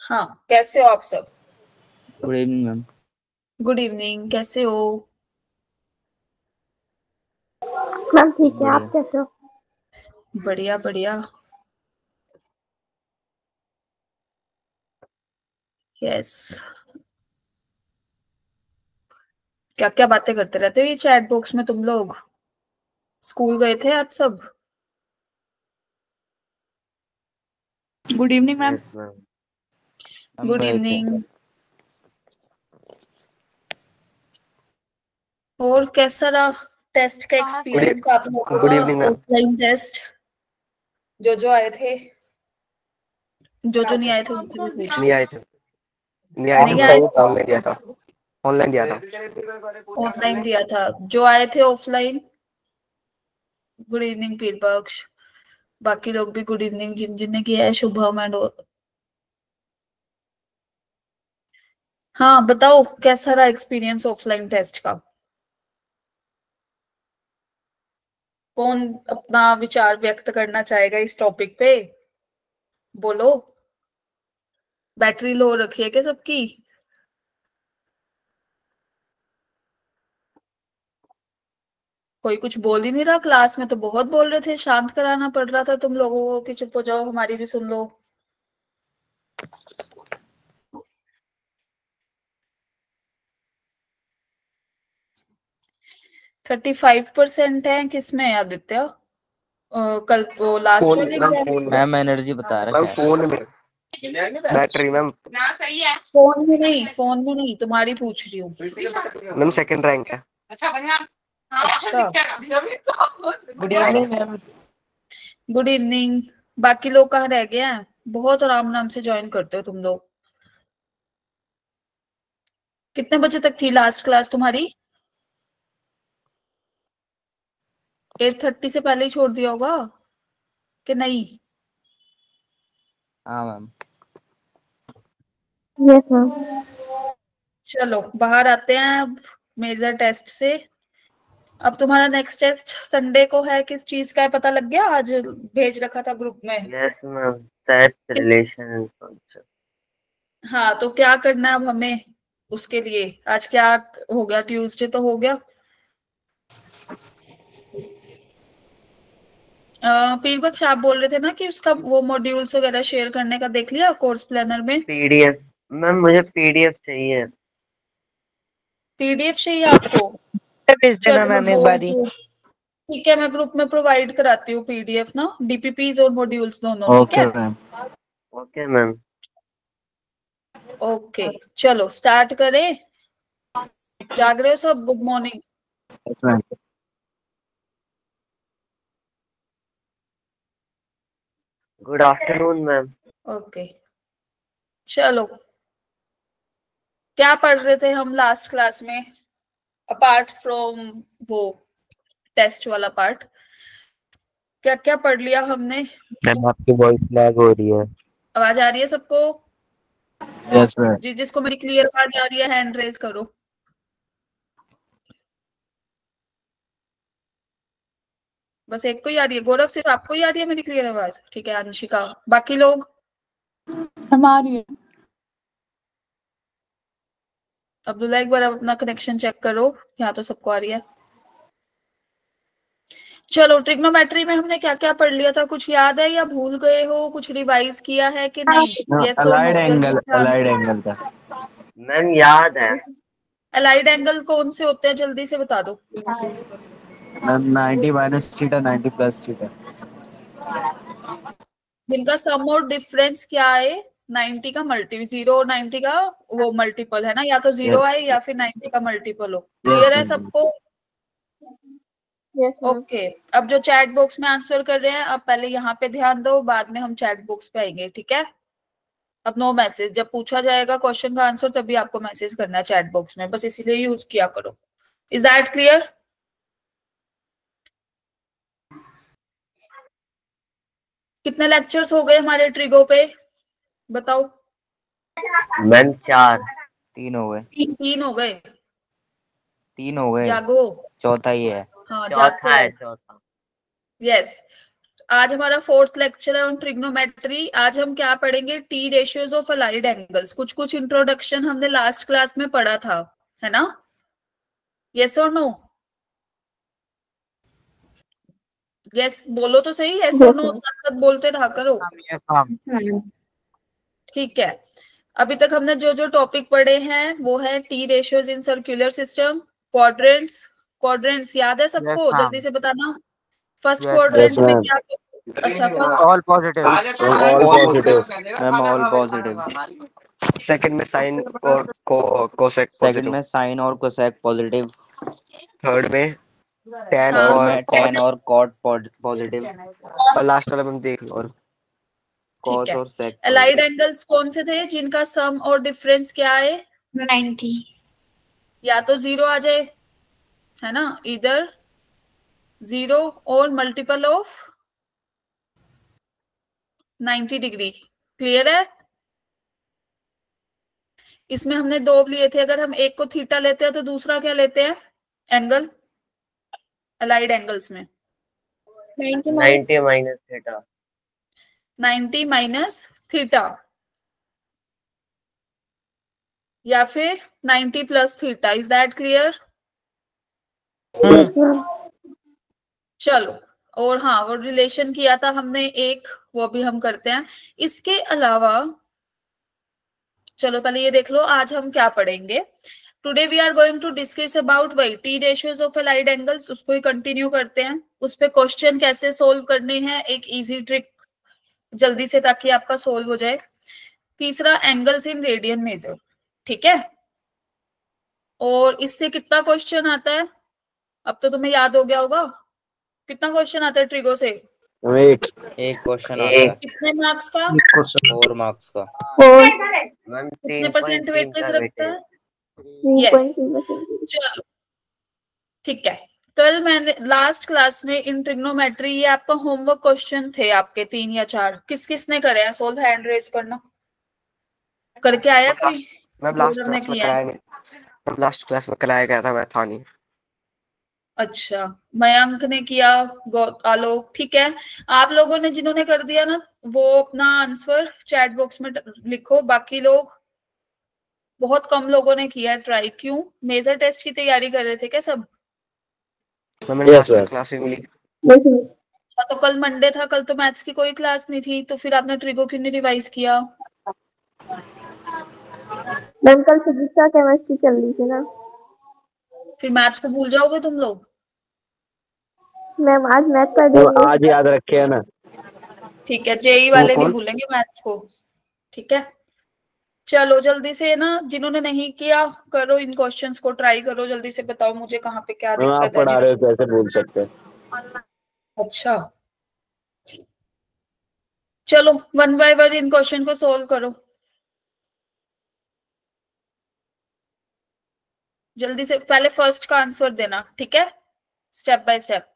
हाँ, कैसे हो आप सब? Good evening ma'am. Good evening, कैसे हो? मैम ठीक है, आप कैसे हो? बढ़िया बढ़िया। यस। क्या क्या बातें करते रहते हो ये चैट बॉक्स में तुम लोग? स्कूल गए थे आज सब? Good evening ma'am. Good evening. और कैसा रहा टेस्ट का एक्सपीरियंस आप लोगों गुड का? Evening ma'am. ऑफलाइन टेस्ट जो आए थे, जो नहीं आए थे उनसे भी पूछती नहीं हूँ। आए थे ऑनलाइन दिया था। ऑनलाइन दिया था। ऑनलाइन दिया था। जो आए थे ऑफलाइन, गुड इवनिंग पीर बख्श। बाकी लोग भी गुड इवनिंग, जिन जिनने किया है, शुभम एंड। हाँ बताओ, कैसा रहा एक्सपीरियंस ऑफलाइन टेस्ट का? कौन अपना विचार व्यक्त करना चाहेगा इस टॉपिक पे? बोलो। बैटरी लो रखी है क्या सबकी? कोई कुछ बोल ही नहीं रहा। क्लास में तो बहुत बोल रहे थे, शांत कराना पड़ रहा था तुम लोगों को कि चुप हो जाओ, हमारी भी सुन लो। %35 है किसमें आदित्य? कल वो लास्ट वाले एग्जाम मैम एनर्जी बता रहा है फोन में बैटरी मैम। सही है। फोन में नहीं, फोन में नहीं, तुम्हारी पूछ रही हूँ। मैम सेकंड रैंक है। अच्छा बढ़िया। अच्छा, good evening ma'am. Good evening. बाकी लोग कहाँ रह गए हैं? बहुत आराम नाम से ज्वाइन करते हो तुम लोग। कितने बजे तक थी लास्ट क्लास तुम्हारी? 8:30 से पहले ही छोड़ दिया होगा कि नहीं? हाँ मैम। Yes ma'am. चलो बाहर आते हैं अब मेजर टेस्ट से। अब तुम्हारा नेक्स्ट टेस्ट संडे को है, किस चीज का है पता लग गया? आज भेज रखा था ग्रुप में। Yes ma'am, set relation. हाँ, तो क्या करना है अब हमें उसके लिए? आज क्या हो गया? ट्यूसडे तो हो गया। पीर बख्श, आप बोल रहे थे ना कि उसका वो मॉड्यूल्स वगैरह शेयर करने का देख लिया कोर्स प्लानर में? पीडीएफ मैम, मुझे पीडीएफ चाहिए। पीडीएफ चाहिए आपको? भेज देना मैम एक बारी। ठीक है, मैं ग्रुप में प्रोवाइड कराती हूँ पीडीएफ ना, डीपीपीज और मॉड्यूल्स दोनों। ठीक है मैम। Okay ma'am. ओके, चलो स्टार्ट करें। जाग रहे हो सब? Good morning. Yes ma'am. Good afternoon ma'am. Okay, चलो क्या पढ़ रहे थे हम लास्ट क्लास में? अपार्ट फ्रॉम वो टेस्ट वाला पार्ट, क्या क्या पढ़ लिया हमने? मैम आपकी वॉइस लैग हो रही है। आवाज आ रही है सबको? Yes ma'am. जिसको मेरी क्लियर आवाज आ रही है हैंड रेज करो। बस एक को ही आ रही है? गौरव, सिर्फ आपको ही आ रही है मेरी क्लियर आवाज? ठीक है, अंशिका, बाकी लोग? हमारी अब्दुल्ला, एक बार अपना कनेक्शन चेक करो। यहाँ तो सबको आ रही है। चलो, ट्रिग्नोमेट्री में हमने क्या क्या पढ़ लिया था? कुछ याद है या भूल गए हो? कुछ रिवाइज किया है कि नहीं? यस और नो, जल्दी से अलाइड आंसर। एंगल का मैम याद है। अलाइड एंगल कौन से होते हैं, जल्दी से बता दो। Ma'am 90 minus theta 90 plus theta. जिनका सम और डिफरेंस क्या है? 90 का मल्टी, 0 और 90 का वो मल्टीपल है ना, या तो 0 आए या फिर 90 का मल्टीपल हो। क्लियर है सबको? Yes ma'am. ओके, अब जो चैट बॉक्स में आंसर कर रहे हैं, अब पहले यहाँ पे ध्यान दो, बाद में हम चैट बॉक्स पे आएंगे। ठीक है? अब नो मैसेज, जब पूछा जाएगा क्वेश्चन का आंसर तभी आपको मैसेज करना है चैट बॉक्स में, बस इसीलिए यूज किया करो। Is that clear? कितने लेक्चर्स हो गए हमारे ट्रिगो पे, बताओ? मैम 4। 3 हो गए। 3 हो गए? 3 हो गए, जागो। चौथा ही है। हाँ, जागते चौथा है, रहो। चौथा। यस। आज हमारा 4th लेक्चर है ऑन ट्रिग्नोमेट्री। आज हम क्या पढ़ेंगे? T ratios of allied angles. कुछ कुछ इंट्रोडक्शन हमने लास्ट क्लास में पढ़ा था, है ना? यस और नो? यस बोलो तो सही, यस और नो साथ साथ बोलते रहा करो। ठीक है, अभी तक हमने जो जो टॉपिक पढ़े हैं वो है T ratios in circular system, quadrants. Quadrants याद है सबको? जल्दी से बताना। फर्स्ट क्वाड्रेंट में क्या? अच्छा, first all positive. All positive. Ma'am all positive. Second में साइन और कोसेक सेकंड पॉजिटिव। में साइन और कोसेक पॉजिटिव। थर्ड में टेन हाँ। और टेन और कॉट पॉजिटिव। और लास्ट वाला में देख लो। और ठीक कॉस है। और सेक अलाइड एंगल्स कौन से थे जिनका सम और डिफरेंस क्या है? 90। या तो 0 आ जाए, है ना, इधर 0 और मल्टीपल ऑफ 90 डिग्री। क्लियर है? इसमें हमने दो लिए थे, अगर हम एक को थीटा लेते हैं तो दूसरा क्या लेते हैं? एंगल। अलाइड एंगल्स में 90 माइनस थीटा। 90 माइनस थीटा या फिर 90 plus theta. Is that clear? चलो, और हाँ, वो रिलेशन किया था हमने एक, वो भी हम करते हैं। इसके अलावा चलो पहले ये देख लो आज हम क्या पढ़ेंगे। Today we are going to discuss about वही T ratios of allied angles. उसको ही कंटिन्यू करते हैं। उस पे क्वेश्चन कैसे सोल्व करने हैं, एक इजी ट्रिक जल्दी से, ताकि आपका सोल्व हो जाए। तीसरा, एंगल्स इन रेडियन मेजर। ठीक है, और इससे कितना क्वेश्चन आता है अब तो तुम्हें याद हो गया होगा। कितना क्वेश्चन आता है ट्रिगो से? एक क्वेश्चन आता है। कितने मार्क्स का? 4 मार्क्स का। मैम कितने परसेंट 3.3 वेटेज का रखता वेटेज। है? यस। चलो ठीक है, कल मैंने लास्ट क्लास में इन ट्रिग्नोमेट्री ये आपका होमवर्क क्वेश्चन थे आपके 3 या 4। किस किस ने करे हैं सोल्व? हैंड रेज करना। करके आया कोई? मैं लास्ट हमने क्लास में किया है। कराया नहीं। लास्ट क्लास में कराया गया था, मैं था नहीं। अच्छा, मयंक ने किया, आलोक, ठीक है। आप लोगों ने जिन्होंने कर दिया ना, वो अपना आंसर चैट बॉक्स में लिखो। बाकी लोग, बहुत कम लोगों ने किया ट्राई। क्यों? मेजर टेस्ट की तैयारी कर रहे थे क्या सब? मैंने लास्ट क्लास में मिली। अच्छा, तो कल मंडे था, कल तो मैथ्स की कोई क्लास नहीं थी, तो फिर आपने ट्रिगो क्यों नहीं रिवाइज किया? मैम कल फिजिक्स का केमिस्ट्री चल रही थी ना। फिर मैथ्स को भूल जाओगे तुम लोग। मैम आज मैथ कर देंगे। आज याद रखे है ना। ठीक है, जेई वाले नहीं भूलेंगे मैथ्स को। ठीक है, चलो जल्दी से ना, जिन्होंने नहीं किया करो, इन क्वेश्चंस को ट्राई करो। जल्दी से बताओ मुझे कहाँ पे क्या आप दिक्कत है। पढ़ा रहे हो, कैसे भूल सकते हैं। अच्छा, चलो one by one in question को सोल्व करो जल्दी से। पहले फर्स्ट का आंसर देना, ठीक है, स्टेप बाय स्टेप।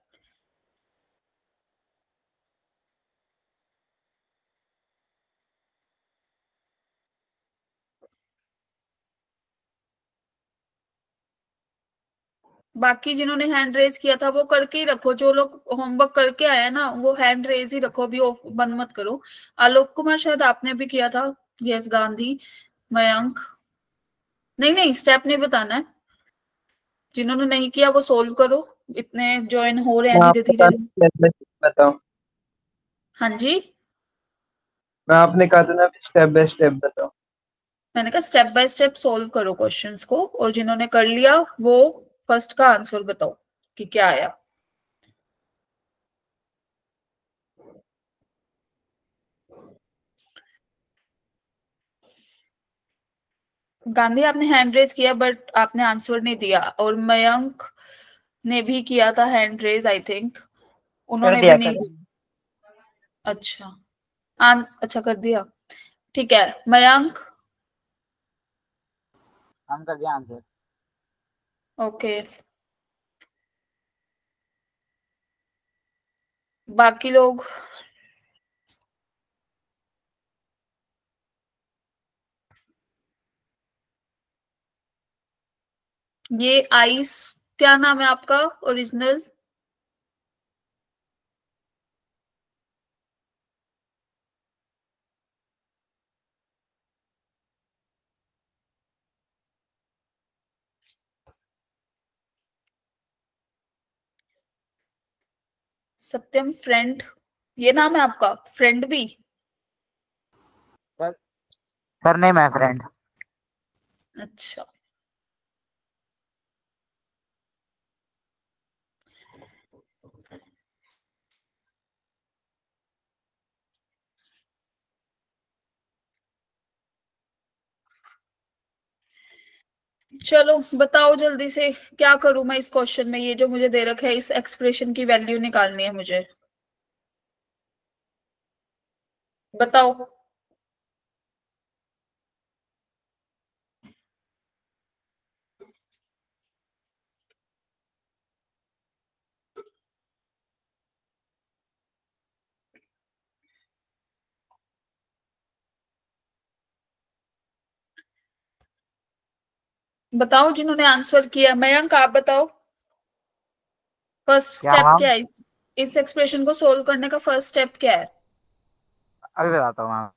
बाकी जिन्होंने हैंड रेज किया था वो करके ही रखो। जो लोग होमवर्क करके आए हैं ना, वो हैंड रेज ही रखो, अभी बंद मत करो। आलोक कुमार शायद आपने भी किया था। यस, गांधी, मयंक। नहीं नहीं, स्टेप नहीं बताना है। जिन्होंने नहीं किया वो सोल्व करो। इतने ज्वाइन हो रहे हैं धीरे धीरे। बताओ। हाँ जी, मैं आपने कहा था ना स्टेप बाय स्टेप बताओ। मैंने कहा स्टेप बाय स्टेप सोल्व करो क्वेश्चंस को, और जिन्होंने कर लिया वो फर्स्ट का आंसर बताओ कि क्या आया। गांधी आपने हैंड रेज किया बट आपने आंसर नहीं दिया, और मयंक ने भी किया था हैंड रेज, आई थिंक उन्होंने भी नहीं दिया। अच्छा, अच्छा कर दिया, ठीक है। मयंक, हम कर दिया आंसर। ओके। बाकी लोग, ये आइस, क्या नाम है आपका ओरिजिनल? सत्यम फ्रेंड, ये नाम है आपका? फ्रेंड भी? सर नहीं, मैं फ्रेंड। अच्छा, चलो बताओ जल्दी से, क्या करूं मैं इस क्वेश्चन में? ये जो मुझे दे रखा है, इस एक्सप्रेशन की वैल्यू निकालनी है मुझे, बताओ। बताओ जिन्होंने आंसर किया। मयंक आप बताओ, फर्स्ट क्या स्टेप मैम? क्या है इस एक्सप्रेशन को सोल्व करने का? फर्स्ट स्टेप क्या है? अभी बताता हूँ मैम।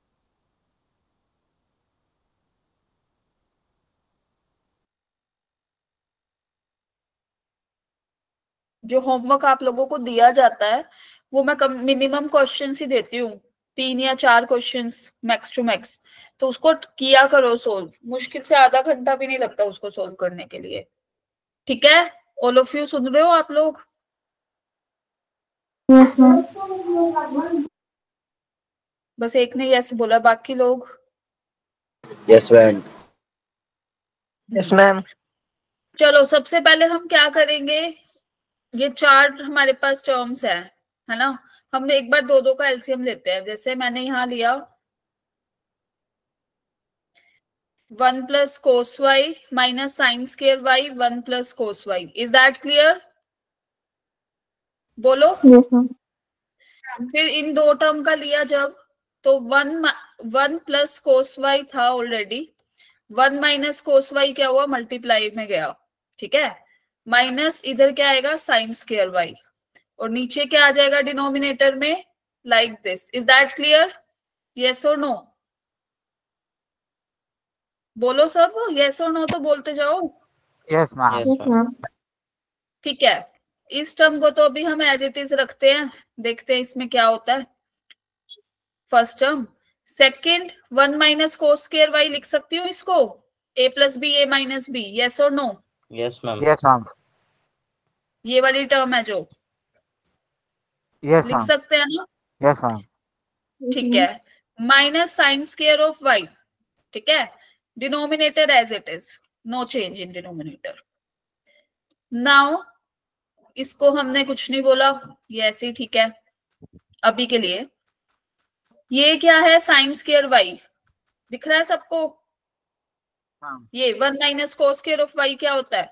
जो होमवर्क आप लोगों को दिया जाता है वो मैं मिनिमम क्वेश्चन ही देती हूँ, 3 या 4 क्वेश्चंस मैक्स टू मैक्स। तो उसको किया करो सोल्व, मुश्किल से आधा घंटा भी नहीं लगता उसको सोल्व करने के लिए। ठीक है, ऑल ऑफ यू सुन रहे हो आप लोग? Yes ma'am. बस एक ने यस बोला, बाकी लोग? Yes ma'am. Yes ma'am. चलो सबसे पहले हम क्या करेंगे, ये 4 हमारे पास टर्म्स है ना? हम एक बार दो का एलसीएम लेते हैं। जैसे मैंने यहाँ लिया 1 plus cos y minus sine square y 1 plus cos y. Is that clear? बोलो। Yes ma'am. फिर इन 2 टर्म का लिया जब, तो 1 प्लस कोस वाई था ऑलरेडी, 1 माइनस कोस वाई क्या हुआ, मल्टीप्लाई में गया। ठीक है, माइनस इधर क्या आएगा, साइन स्क्वायर वाई, और नीचे क्या आ जाएगा डिनोमिनेटर में, like this. Is that clear? Yes और नो? बोलो सब, यस और नो तो बोलते जाओ। Yes ma'am. Yes ma'am. ठीक है, इस टर्म को तो अभी हम एज इट इज रखते हैं, देखते हैं इसमें क्या होता है। First term. Second, 1 minus cos square y लिख सकती हूँ इसको, a plus B A minus B. Yes और no? Yes ma'am. Yes ma'am. ये वाली टर्म है जो, यस लिख मैम। सकते हैं ना? Yes ma'am. ठीक है, minus sine square of y. ठीक है, denominator as it is, no change in denominator. Now इसको हमने कुछ नहीं बोला, ये ऐसे ही ठीक है अभी के लिए। ये क्या है, साइन स्क्वायर वाई, दिख रहा है सबको? ये 1 minus cos square of y क्या होता है?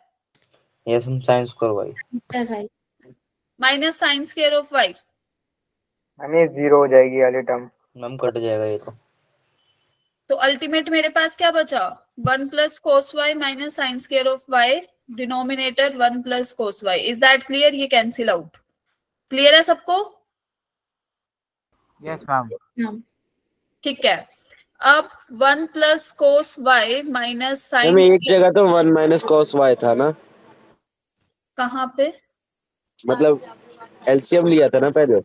Yes ma'am, sine square y minus sine square of y. हमें 0 हो जाएगी वाली टर्म। मैम कट जाएगा ये तो अल्टीमेट मेरे पास क्या बचा, 1 plus cos y minus sine square of y, denominator 1 plus cos y. Is that clear? ये कैंसिल आउट। क्लियर है सबको? Yes ma'am. ठीक है, अब 1 plus cos y minus sine, एक जगह तो 1 माइनस कॉस वाई था ना, कहाँ पे? मतलब एलसीएम लिया था ना पहले।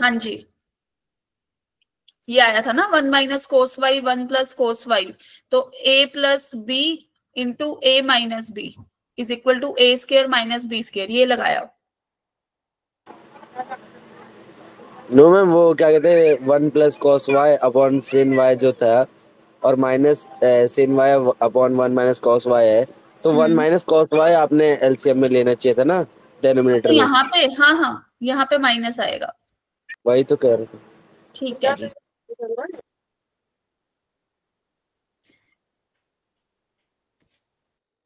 हाँ जी, ये आया था ना 1 minus cos y 1 plus cos y, तो a plus B into A minus B is equal to A square minus B square, ये लगाया। नो मैम, वो क्या कहते हैं 1 plus cos y upon sine y जो था, और minus sine y upon 1 minus cos y है, तो 1 माइनस कॉस वाई आपने एलसीएम में लेना चाहिए था ना डिनोमिनेटर तो में। यहाँ पे, हाँ हाँ, यहाँ पे माइनस आएगा। वही तो कह रहे थे। ठीक है जी,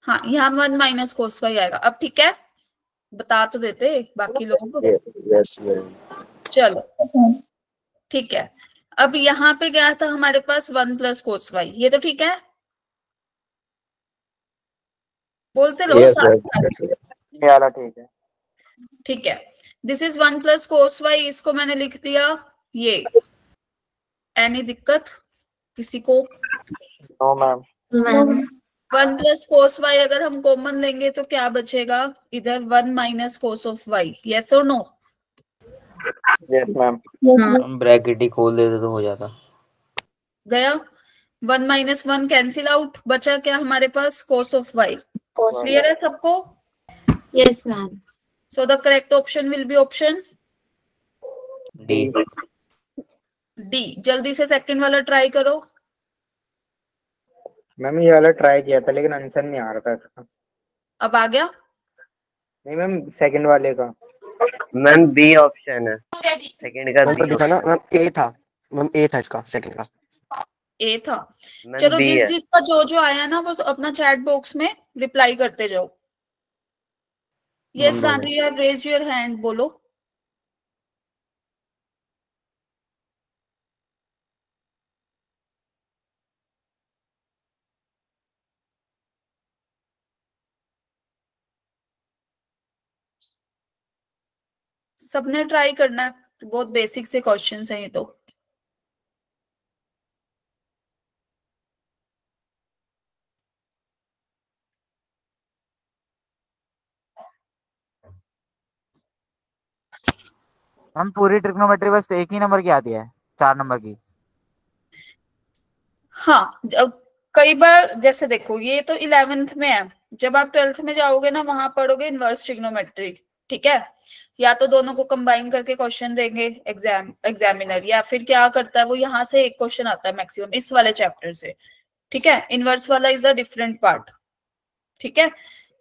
हाँ यहाँ 1 माइनस कोस वाई आएगा। अब ठीक है, बता तो देते बाकी लोग। Yes ma'am. चलो ठीक है, अब यहाँ पे क्या था हमारे पास, 1 प्लस कोस वाई, ये तो ठीक है, बोलते रहो यस साथ। ये वाला ठीक है। ठीक है, this is 1 plus cos y, इसको मैंने लिख दिया ये। एनी दिक्कत किसी को? No ma'am. 1 plus cos y अगर हम कॉमन लेंगे तो क्या बचेगा इधर, 1 minus cos of y. Yes और नो? Yes ma'am. हम ब्रैकेट ही खोल देते तो हो जाता। गया 1 - 1 कैंसिल आउट, बचा क्या हमारे पास cos of y। क्लियर है सबको? Yes ma'am. So the correct option will be option D. D. जल्दी से सेकंड वाला ट्राई करो। मैम ये वाला ट्राई किया था लेकिन आंसर नहीं आ रहा था इसका। अब आ गया? नहीं मैम, सेकंड वाले का। मैम बी ऑप्शन है, सेकंड का मैम बी तो दिखा ना मैम, ए था। मैम ए था इसका, सेकंड का ए था। मैम चलो बी है। जिसका जो आया ना वो अपना चैट बॉक्स में रिप्लाई करते जाओ। Yes Gandhi, you have raised your hand, बोलो। सबने ट्राई करना है, बहुत बेसिक से क्वेश्चंस हैं ये तो। हम पूरी ट्रिग्नोमेट्री बस एक ही नंबर की आती है, 4 नंबर की। हाँ, कई बार जैसे देखो ये तो 11th में है, जब आप 12th में जाओगे ना वहां पढ़ोगे इनवर्स ट्रिग्नोमेट्री, ठीक है। या तो दोनों को कंबाइन करके क्वेश्चन देंगे एग्जामिनर, या फिर क्या करता है वो यहाँ से एक क्वेश्चन आता है मैक्सिमम इस वाले चैप्टर से, ठीक है। इनवर्स वाला इज द डिफरेंट पार्ट, ठीक है।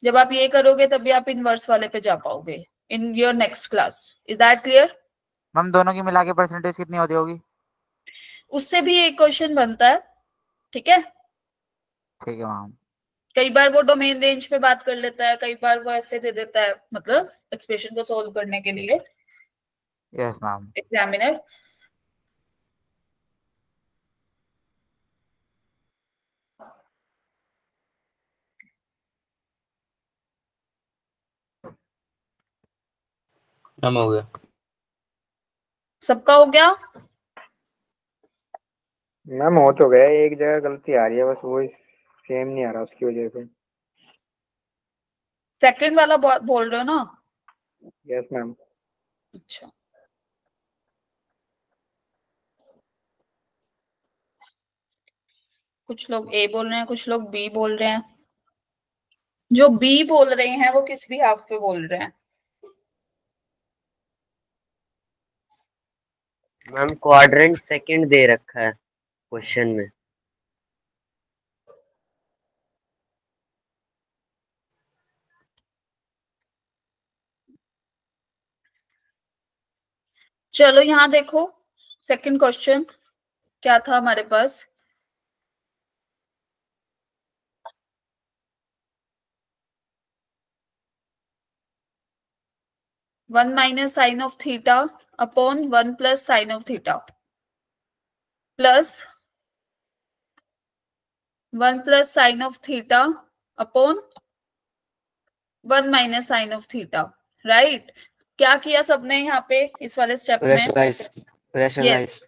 जब आप ये करोगे तभी आप इनवर्स वाले पे जा पाओगे in your next class. Is that clear? Ma'am दोनों की मिला के परसेंटेज कितनी होती होगी? उससे भी एक क्वेश्चन बनता है, ठीक है। ठीक है मैम। कई बार वो डोमेन रेंज पे बात कर लेता है, कई बार वो ऐसे दे देता है, मतलब एक्सप्रेशन को सोल्व करने के लिए यस मैम। एग्जामिनर। मैम हो गया। सबका हो गया? मैम हो तो गया, एक जगह गलती आ रही है बस, वो सेम नहीं आ रहा उसकी वजह से। सेकंड वाला बोल रहे हो ना? Yes ma'am. अच्छा, कुछ लोग ए बोल रहे हैं, कुछ लोग बी बोल रहे हैं। जो बी बोल रहे हैं वो किस भी हाफ पे बोल रहे हैं? मैम क्वाड्रेंट सेकंड दे रखा है क्वेश्चन में। चलो यहाँ देखो, सेकंड क्वेश्चन क्या था हमारे पास। One minus sine of theta upon 1 plus sine of theta plus 1 plus sine of theta upon 1 minus sine of theta, right. क्या किया सबने यहाँ पे इस वाले स्टेप में? रैशनलाइज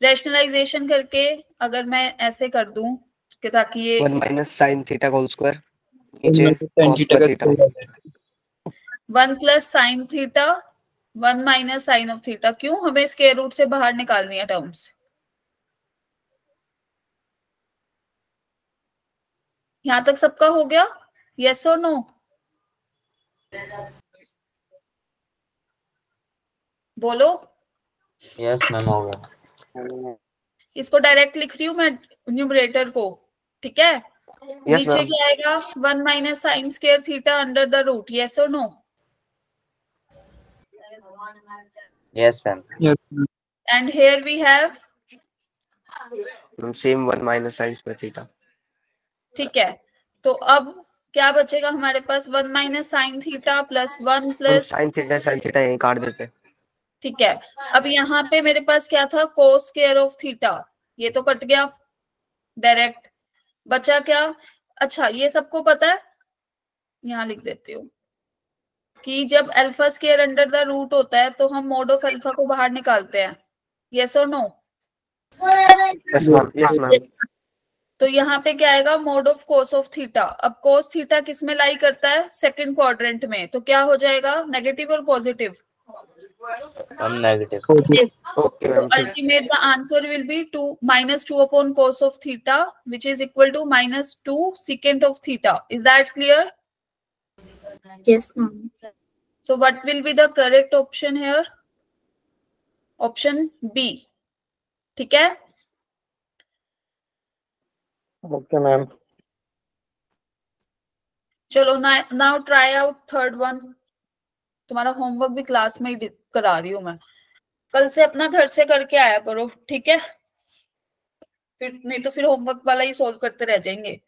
रैशनलाइजेशन करके अगर मैं ऐसे कर दूं कि ताकि ये 1 minus sine theta whole square नीचे cos square theta 1 plus sine theta 1 minus sine of theta. क्यों? हमें स्क्वायर रूट से बाहर निकालनी है टर्म्स। यहां तक सबका हो गया? यस और नो? बोलो। यस मैम हो गया। इसको डायरेक्ट लिख रही हूँ मैं न्यूमरेटर को, ठीक है। नीचे क्या आएगा? 1 minus sine square theta under the root. Yes और no? Yes ma'am. And here we have same 1 minus sine square theta. ठीक है, तो अब क्या बचेगा हमारे पास? 1 minus sine theta plus 1 plus sine theta यहीं काट देते। ठीक है। अब यहाँ पे मेरे पास क्या था? कोस स्क्वायर ऑफ थीटा, ये तो कट गया डायरेक्ट। बचा क्या? अच्छा, ये सबको पता है, यहाँ लिख देती हूँ कि जब alpha square under the root होता है तो हम मोड ऑफ अल्फा को बाहर निकालते हैं। यस और नो? Yes ma'am. तो यहाँ पे क्या आएगा? Mode of cos of theta. अब कोस थीटा किस में लाई करता है? सेकंड क्वाड्रेंट में। तो क्या हो जाएगा? नेगेटिव और positive? Ma'am negative. Okay So ma'am ठीक। ultimate the answer will be 2 minus 2 upon cos of theta, which is equal to minus 2 secant of theta. Is that clear? Yes, ma'am. So what will be the correct option here? Option B. ठीक है? Okay ma'am. चलो now try out third one. तुम्हारा homework भी class में ही करा रही हूँ मैं। कल से अपना घर से करके आया करो, ठीक है? फिर नहीं तो फिर होमवर्क वाला ही सोल्व करते रह जाएंगे।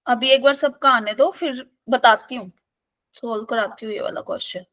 अभी एक बार सबका आने दो, फिर बताती हूँ, सोल्व कराती हूँ ये वाला क्वेश्चन।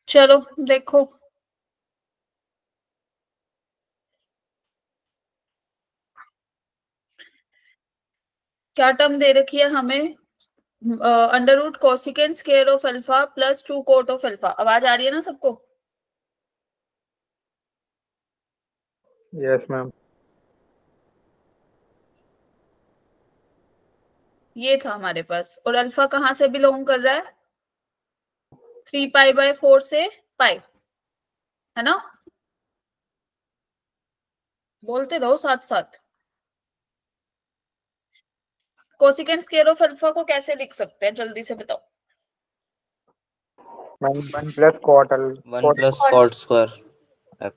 चलो देखो, क्या टर्म दे रखी है हमें? Under root cosecant square of alpha plus 2 cot of alpha. आवाज आ रही है ना सबको? Yes ma'am. ये था हमारे पास, और अल्फा कहाँ से बिलोंग कर रहा है? 3π/4 से पाई, है ना? बोलते रहो साथ साथ। कोसिकेंट स्क्वायर ऑफ अल्फा को कैसे लिख सकते हैं, जल्दी से बताओ। Ma'am 1 plus cot 1 plus cot square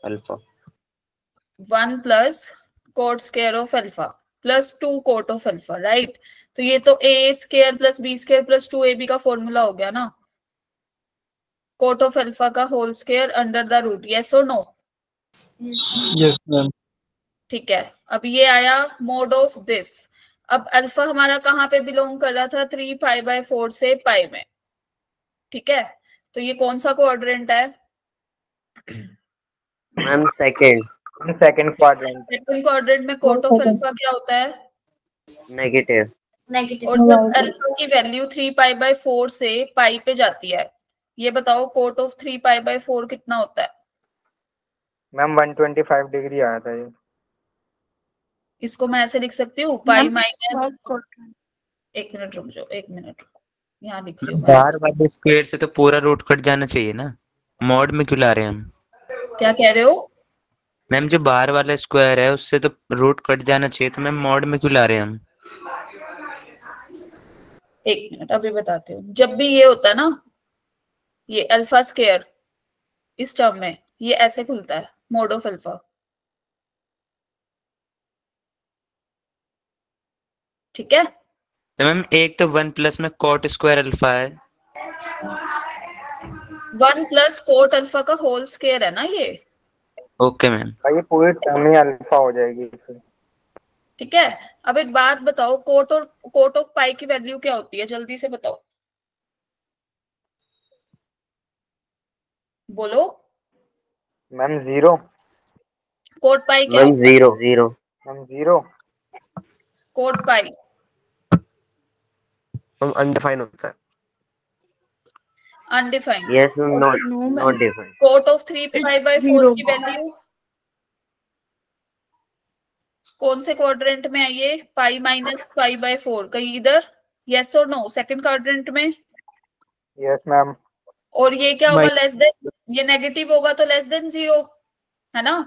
alpha. 1 plus cot square of alpha plus 2 cot of alpha, right? तो ये तो a square plus b square plus 2ab का फॉर्मूला हो गया ना, कोट ऑफ अल्फा का whole square under the root. Yes और no? Yes ma'am. ठीक है, अब ये आया मोड ऑफ दिस। अब अल्फा हमारा कहाँ पे बिलोंग कर रहा था? 3π/4 से पाई में, ठीक है? तो ये कौन सा कोऑर्डिनेट है? Ma'am second quadrant. Second quadrant में कोट ऑफ अल्फा क्या होता है? नेगेटिव। और जब अल्फा की वैल्यू 3π/4 से पाई पे जाती है, ये बताओ कोट ऑफ 3π/4 कितना होता है? मैम 125 डिग्री आया था ये। इसको मैं ऐसे लिख सकती हूँ, पाई माइनस एक मिनट रुक जाओ, एक मिनट रुको, यहाँ लिख रही हूँ मैं। बाहर वाले स्क्वायर से तो पूरा रूट कट जाना चाहिए ना, मॉड में क्यों ला रहे हैं हम? क्या कह रहे हो? मैम जो बाहर वाला स्क्वायर है उससे तो रूट कट जाना चाहिए, तो मैम मॉड में क्यों ला रहे हैं हम? एक मिनट अभी बताती हूँ। जब भी ये होता है ना, ये अल्फा स्क्वायर इस टर्म में ये ऐसे खुलता है, मोड ऑफ अल्फा, ठीक है? तो मैम एक तो 1 प्लस में कॉट स्क्वायर अल्फा है, 1 प्लस कोट अल्फा का होल स्क्वायर है ना ये। Okay ma'am. ये पूरी टर्म ही अल्फा हो जाएगी फिर। ठीक है, अब एक बात बताओ, कोट ऑफ पाई की वैल्यू क्या होती है, जल्दी से बताओ, बोलो। मैम 0। कोट पाई क्या मैम होता है? 0 मैम 0। कोट पाई हम अनडिफाइन होता है। Undefined. Yes ma'am, No, not ma'am. Defined. Cot of 3 pi by 4 0. की वैल्यू कौन से क्वाड्रेंट में है ये? पाई माइनस पाई बाय 4, कहीं इधर? यस और नो? सेकंड क्वाड्रेंट में। Yes ma'am. और ये क्या होगा? लेस देन, ये नेगेटिव होगा तो लेस देन 0 है ना?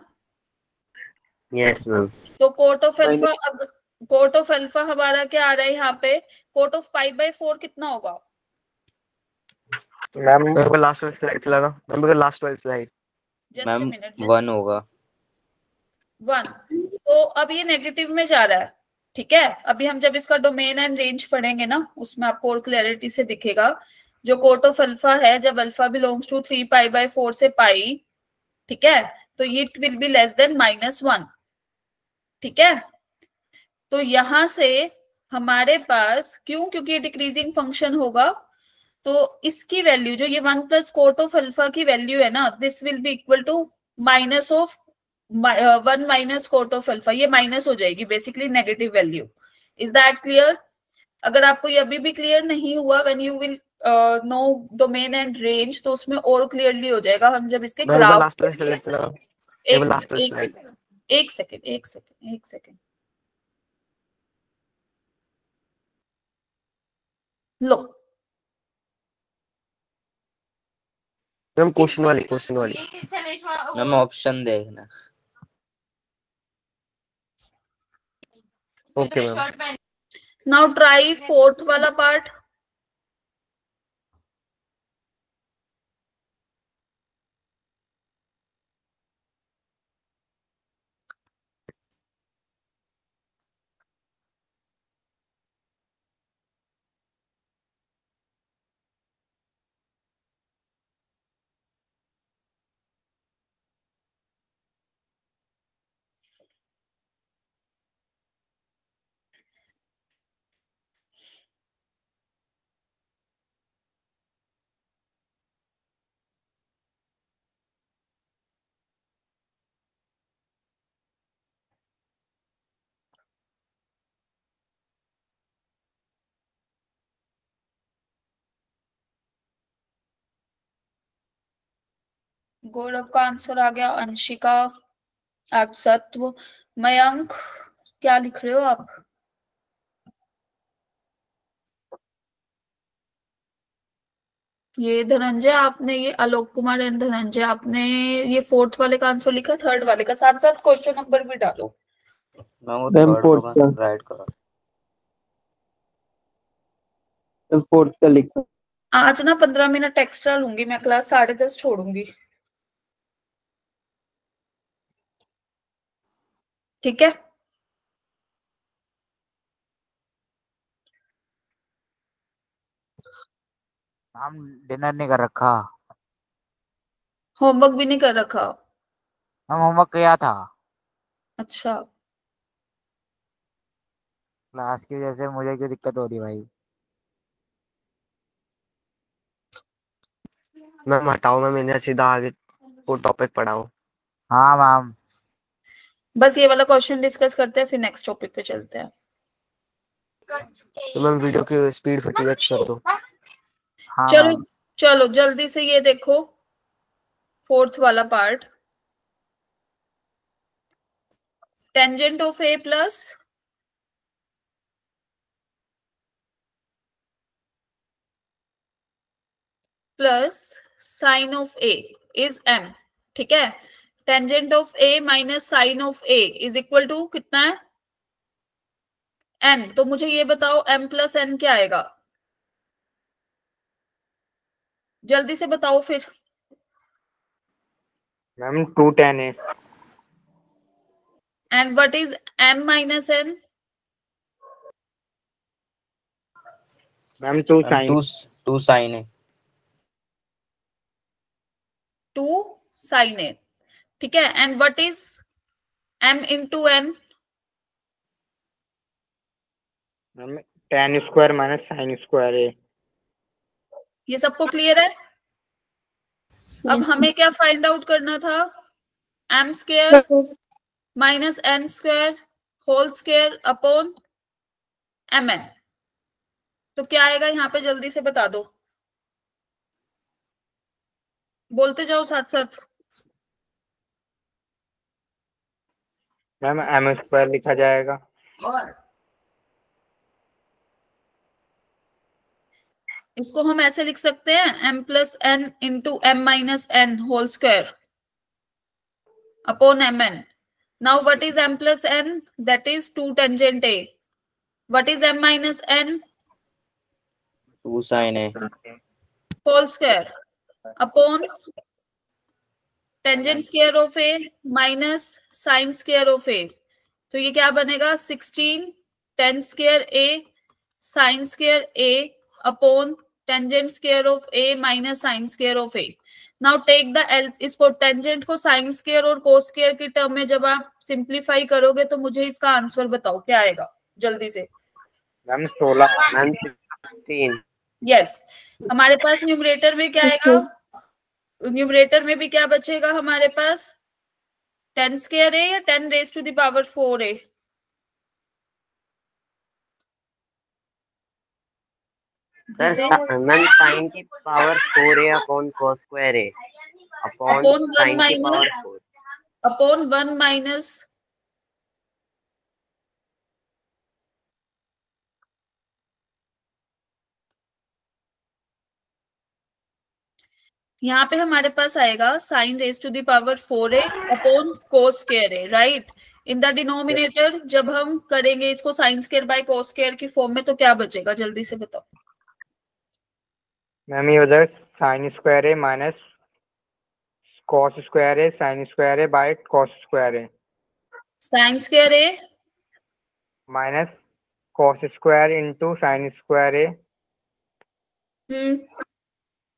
Yes ma'am. तो कोट ऑफ अल्फा, अब कोट ऑफ अल्फा हमारा क्या आ रहा है यहाँ पे? कोट ऑफ पाई बाय 4 कितना होगा? मैम मेरे को लास्ट वाली स्लाइड चलाना, मेरे को लास्ट वाली slide. Just a ma'am minute. 1 होगा। 1। तो अब ये नेगेटिव में जा रहा है, ठीक है? अभी हम जब इसका डोमेन एंड रेंज पढ़ेंगे ना, उसमें आपको और क्लैरिटी से दिखेगा। जो कोट ऑफ अल्फा है, जब alpha belongs to 3 pi by 4 से पाई, ठीक है, तो ये विल बी लेस देन -1, ठीक है? तो यहां से हमारे पास क्यों? क्योंकि ये डिक्रीजिंग फंक्शन होगा, तो इसकी वैल्यू जो ये 1 प्लस कोट ऑफ अल्फा की वैल्यू है ना, this will be equal to minus of 1 minus cot of alpha, ये माइनस हो जाएगी, basically negative value. Is that clear? अगर आपको ये अभी भी क्लियर नहीं हुआ, when you will know domain and range, तो उसमें और क्लियरली हो जाएगा हम जब इसके ग्राफ। लास्ट वाली स्लाइड चलाना, लास्ट वाली स्लाइड। एक सेकेंड लो। मैम क्वेश्चन वाली मैम ऑप्शन देखना। Okay ma'am. Now try fourth वाला पार्ट। गौरव का आंसर आ गया, अंशिका, आप सत्व, मयंक क्या लिख रहे हो आप? ये धनंजय आपने, ये आलोक कुमार एंड धनंजय आपने ये फोर्थ वाले का आंसर लिखा, थर्ड वाले का साथ साथ क्वेश्चन नंबर भी डालो। मैम वो थर्ड का राइट करो। फोर्थ का लिखा। आज ना 15 मिनट एक्स्ट्रा लूंगी मैं, क्लास 10:30 छोड़ूंगी, ठीक है? हम डिनर नहीं कर रखा। होमवर्क भी नहीं कर रखा? हम होमवर्क किया था, अच्छा, क्लास की वजह से मुझे क्यों दिक्कत हो रही है भाई? मैम हटाओ मैम, इन्हें सीधा आगे वो टॉपिक पढ़ाओ। हाँ मैम। बस ये वाला क्वेश्चन डिस्कस करते हैं, फिर नेक्स्ट टॉपिक पे चलते हैं। तो मैम वीडियो की स्पीड 50x कर दो। हाँ चलो मैम। चलो जल्दी से ये देखो, फोर्थ वाला part. Tangent of a plus plus sine of a is m, ठीक है। Tangent of a minus sine of a is equal to कितना है, n। तो मुझे ये बताओ m प्लस n क्या आएगा, जल्दी से बताओ फिर। मैम 2tan है। And what is m minus n? Ma'am 2 sin। 2 sin है। 2 sin है, ठीक है। And what is m into n? Ma'am tan square minus sin square है। ये सबको क्लियर है? अब हमें क्या फाइंड आउट करना था, m square minus n square whole square upon mn। तो क्या आएगा यहाँ पे, जल्दी से बता दो, बोलते जाओ साथ साथ। मैम m स्क्वायर लिखा जाएगा। इसको हम ऐसे लिख सकते हैं m plus n into m minus n whole square upon mn। Now what is m plus n? That is 2 tangent a। What is m minus n? 2 sin है। Whole square upon tangent square of a minus sine square of a। तो ये क्या बनेगा, 16 tan square a sine square a upon tangent square of a minus sine square of a। Now take the L, इसको tangent को sine square और कोस square की term में जब आप सिंप्लीफाई करोगे तो मुझे इसका आंसर बताओ क्या आएगा, जल्दी से। मैम 16। मैम 16। यस, हमारे पास न्यूमरेटर में क्या आएगा, न्यूमरेटर में भी क्या बचेगा हमारे पास, 10 स्क्वायर है या 10 रेज टू द पावर 4 है? मैम साइन की पावर 4 है अपॉन cos स्क्वायर है अपॉन साइन की पावर 4 अपॉन 1 माइनस यहाँ पे हमारे पास आएगा sine raise to the power 4 है अपॉन कोस स्क्वायर है, राइट। इन द डिनोमिनेटर जब हम करेंगे इसको sine square by cos square की फॉर्म में तो क्या बचेगा, जल्दी से बताओ। मैम ये उधर साइन स्क्वायर है माइनस कॉस स्क्वायर है साइन स्क्वायर है बाय कॉस स्क्वायर है। साइन स्क्वायर है minus cos square into sine square है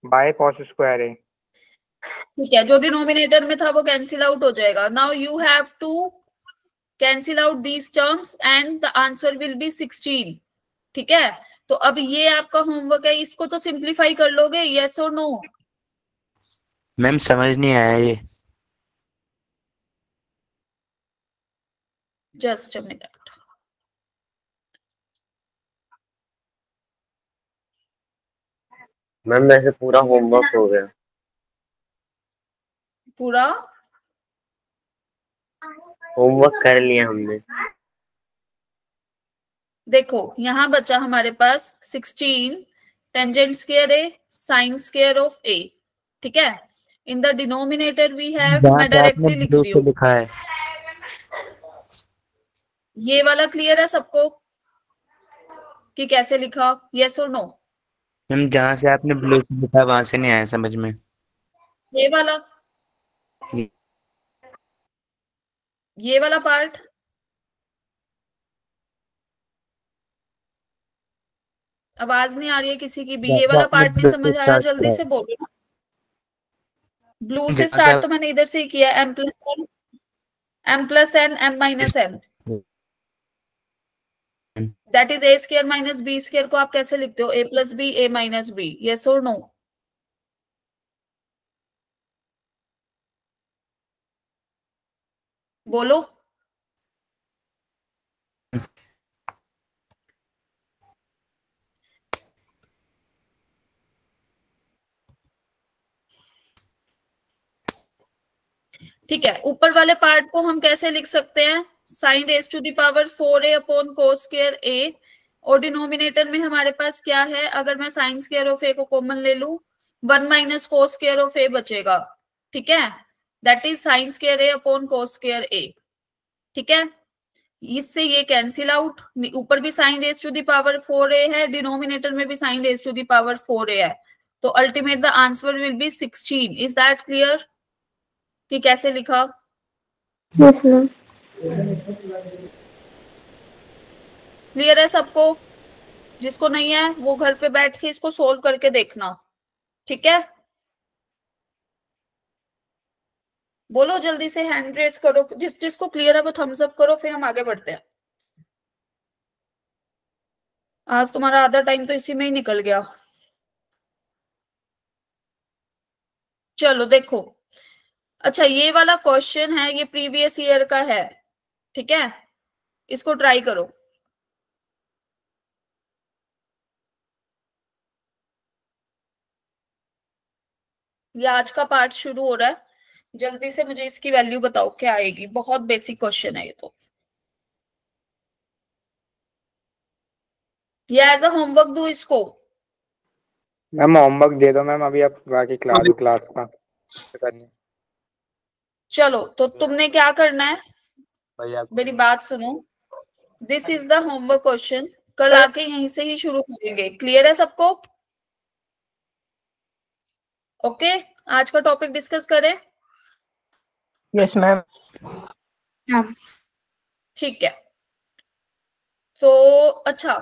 बाय कॉस स्क्वायर है। ठीक है, जो डिनोमिनेटर में था वो कैंसिल आउट हो जाएगा। Now you have to cancel out these terms and the answer will be 16, ठीक है। तो अब ये आपका होमवर्क है, इसको तो सिंप्लीफाई कर लोगे, यस और नो? मैम समझ नहीं आया ये। Just a minute. मैम वैसे पूरा होमवर्क हो गया। पूरा होमवर्क कर लिया हमने। देखो यहाँ बचा हमारे पास 16 टेंजेंट स्क्वायर है साइन स्क्वायर ऑफ a, ठीक है। In the denominator we have, मैं डायरेक्टली लिख रही हूँ, लिखा है ये वाला क्लियर है सबको कि कैसे लिखा, यस और नो? मैम जहाँ से आपने ब्लू से लिखा वहां से नहीं आया समझ में। ये वाला पार्ट आवाज नहीं आ रही है किसी की भी, ये वाला पार्ट नहीं समझ आया, जल्दी से बोलो। ब्लू से स्टार्ट तो मैंने इधर से ही किया, m plus n m minus n, that is a square minus b square को आप कैसे लिखते हो, a plus b a minus b, yes और नो? बोलो। ठीक है, ऊपर वाले पार्ट को हम कैसे लिख सकते हैं, sine raise to the power 4a upon cos square a, और डिनोमिनेटर में हमारे पास क्या है, अगर मैं साइन स्क्वायर ऑफ a को कॉमन ले लूं 1 minus cos square of a बचेगा, ठीक है, that is sine square a upon cos square a, ठीक है। इससे ये कैंसिल आउट, ऊपर भी sine raise to the power 4a है, डिनोमिनेटर में भी sine raise to the power 4a है, तो ultimate the answer will be 16। Is that clear कि कैसे लिखा? क्लियर है सबको? जिसको नहीं है वो घर पे बैठ के इसको सोल्व करके देखना, ठीक है। बोलो जल्दी से, हैंड रेज करो, जिसको क्लियर है वो थम्स अप करो, फिर हम आगे बढ़ते हैं। आज तुम्हारा आधा टाइम तो इसी में ही निकल गया। चलो देखो, अच्छा ये वाला क्वेश्चन है, ये प्रीवियस ईयर का है, ठीक है, इसको ट्राई करो। ये आज का पार्ट शुरू हो रहा है, जल्दी से मुझे इसकी वैल्यू बताओ क्या आएगी। बहुत बेसिक क्वेश्चन है ये तो। ये एज अ होमवर्क दो इसको। मैम होमवर्क दे दो मैम, अभी आप बाकी क्लास का करनी। चलो तो तुमने क्या करना है, मेरी बात सुनो, this is the homework question, कल आके यहीं से ही शुरू करेंगे। क्लियर है सबको? ओके, आज का टॉपिक डिस्कस करें? Yes ma'am. ठीक है, तो अच्छा,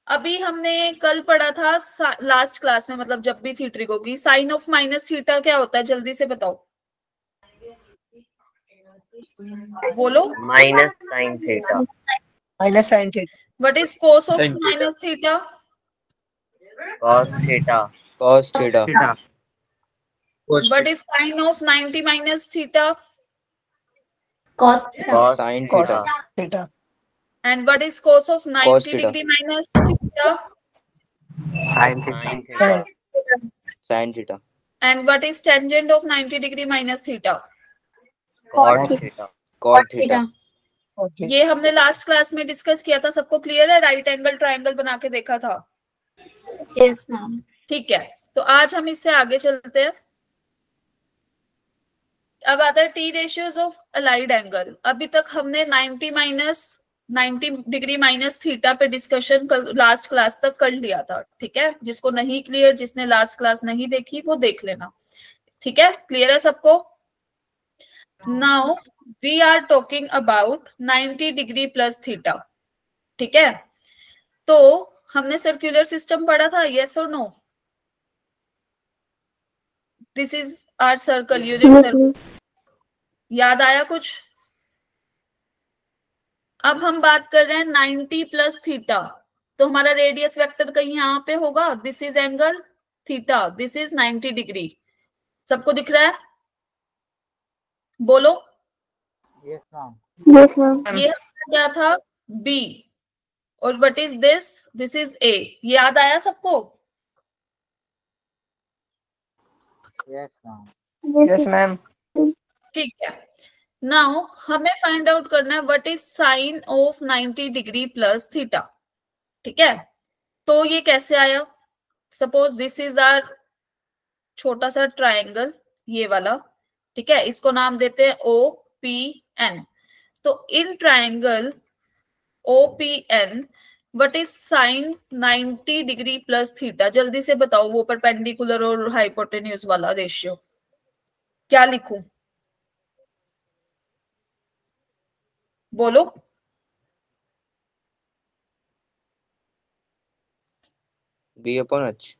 अभी हमने कल पढ़ा था लास्ट क्लास में, मतलब जब भी थी ट्रिक होगी, साइन ऑफ माइनस थीटा क्या होता है, जल्दी से बताओ, बोलो। Minus sine theta. Minus sine theta. What is cos of minus theta? Cos theta. Cos theta. What is sine of 90 minus theta? cos cos sine theta. Theta. And what is cos of 90 Cos theta. degree minus theta? Sine sine theta. Theta. Sine theta. And what is tangent of 90 degree minus theta? Cot theta. Cot theta. ये हमने last class में discuss किया था, सबको clear है? Right angle triangle बना के देखा था। yes ma'am ठीक है, तो आज हम इससे आगे चलते हैं। अब आता है T ratios of allied angle. अभी तक हमने 90 डिग्री माइनस थीटा पे डिस्कशन लास्ट क्लास तक कर लिया था, ठीक है। जिसको नहीं क्लियर, जिसने लास्ट क्लास नहीं देखी वो देख लेना, ठीक है। क्लियर है सबको? Now we are talking about 90 degree plus theta, ठीक है। तो हमने सर्कुलर सिस्टम पढ़ा था, यस और no? This is our circle, unit circle. याद आया कुछ? अब हम बात कर रहे हैं 90 प्लस थीटा, तो हमारा रेडियस वेक्टर कहीं यहाँ पे होगा। This is angle theta, this is 90 degree. सबको दिख रहा है? बोलो। Yes ma'am. ये क्या था? बी। और what is this? This is a. याद आया सबको? Yes ma'am. Yes ma'am. ठीक है, नाउ हमें फाइंड आउट करना है what is sine of 90 degree plus theta, ठीक है। तो ये कैसे आया? सपोज दिस इज आवर छोटा सा ट्रायंगल, ये वाला, ठीक है, इसको नाम देते हैं OPN। तो in triangle OPN what is sine 90 degree plus theta? जल्दी से बताओ, वो परपेंडिकुलर और हाइपोटेन्यूज वाला रेशियो क्या लिखूं? बोलो। B upon h.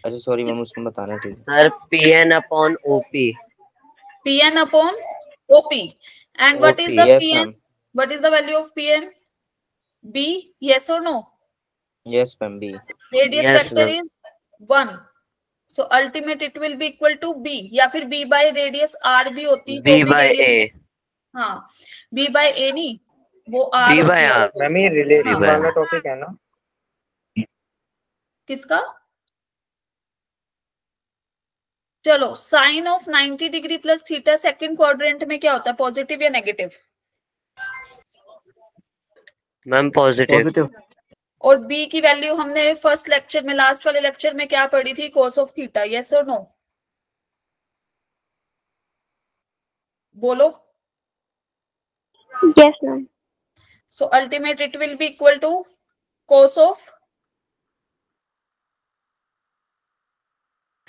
अच्छा सॉरी मैम, उसमें बताना ठीक है। Sir PN upon OP। PN upon OP. And what is the Yes, PN? ma'am. What is the value of PN? B, yes or no? Yes ma'am, B. Radius Yes, vector ma'am. is 1. So ultimate it will be equal to B, या फिर B by radius R भी होती B by A। हाँ, B by A नहीं, वो R B by होती है। R। Ma'am ये रिलेशन हाँ। वाला टॉपिक है ना? किसका? चलो, sine of 90 degree plus theta second quadrant में क्या होता है, पॉजिटिव या नेगेटिव? Ma'am positive. और b की वैल्यू हमने फर्स्ट लेक्चर में, लास्ट वाले लेक्चर में क्या पढ़ी थी? cos of theta. यस और नो? बोलो। Yes, ma'am. So ultimate it will be equal to cos of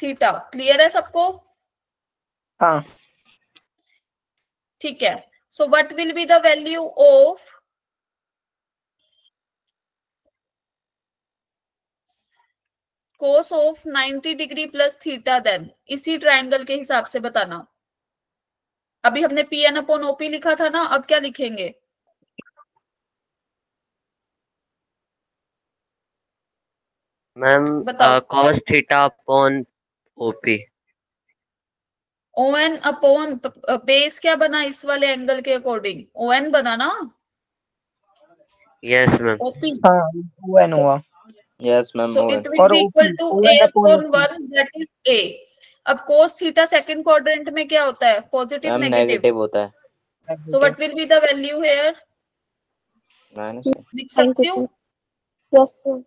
theta. Clear है सबको? हाँ। ठीक है। So what will be the value of cos of 90 degree plus theta then? इसी triangle के हिसाब से बताना। अभी हमने पी एन अपॉन ओपी लिखा था ना, अब क्या लिखेंगे? Ma'am cos theta upon OP. On upon base क्या बना इस वाले एंगल के अकॉर्डिंग? ओएन बना ना? Yes ma'am. ओपी। हाँ, ओएन हुआ। Yes ma'am. So it will be equal to a upon 1, that is a. अब cos थीटा सेकंड क्वाड्रेंट में क्या होता है? पॉजिटिव नेगेटिव होता है। So what will be the value here? लिख सकती हूँ? Yes, ma'am.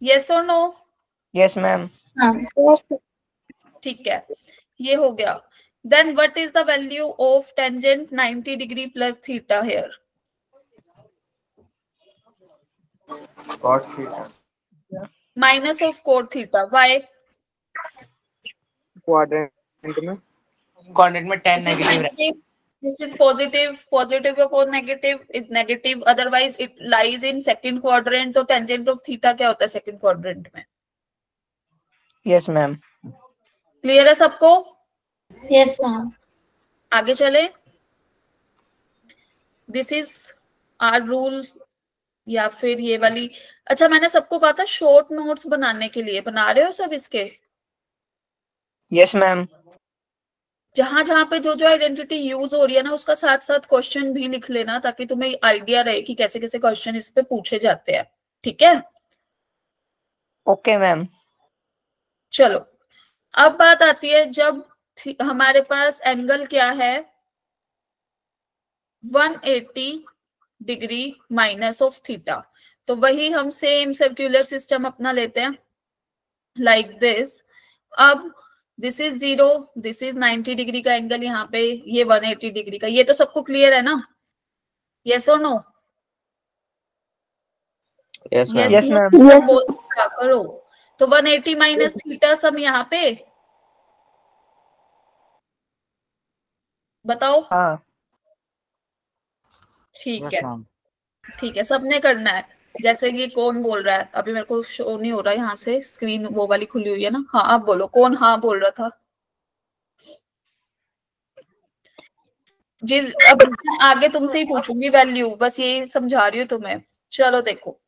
Yes or no? Yes ma'am. Yes, ma'am. ठीक है, ये हो गया। Then what is the value of tangent 90 degree plus theta here? cos theta Minus of cot theta. Why? Quadrant में This is negative. This is positive. Positive upon negative is negative. Otherwise, it lies in second quadrant. तो tangent of theta क्या होता है second quadrant में? Yes ma'am. Clear है सबको? Yes, ma'am. आगे चले। This is our rule या फिर ये वाली। अच्छा, मैंने सबको कहा था शॉर्ट नोट्स बनाने के लिए। बना रहे हो सब इसके? Yes ma'am. जहां जहां पे जो जो आइडेंटिटी यूज हो रही है ना, उसका साथ साथ क्वेश्चन भी लिख लेना, ताकि तुम्हें आइडिया रहे कि कैसे कैसे क्वेश्चन इस पे पूछे जाते हैं। ठीक है? Okay ma'am. चलो, अब बात आती है जब हमारे पास एंगल क्या है? 180 डिग्री माइनस ऑफ थीटा। तो वही हम सेम सर्कुलर सिस्टम अपना लेते हैं, लाइक दिस। अब this is 0, this is 90 degree का एंगल यहाँ पे, ये 180 डिग्री का। ये तो सबको क्लियर है ना? यस और no? Yes ma'am. Yes ma'am. बोल क्या करो। तो 180 माइनस थीटा सम यहाँ पे बताओ। हाँ। ठीक है, ठीक है, सबने करना है। जैसे कि कौन बोल रहा है? अभी मेरे को शो नहीं हो रहा यहाँ से, स्क्रीन वो वाली खुली हुई है ना। हाँ, आप बोलो, कौन हाँ बोल रहा था? जिस अब आगे तुमसे ही पूछूंगी वैल्यू, बस ये समझा रही हूँ तुम्हें। चलो देखो,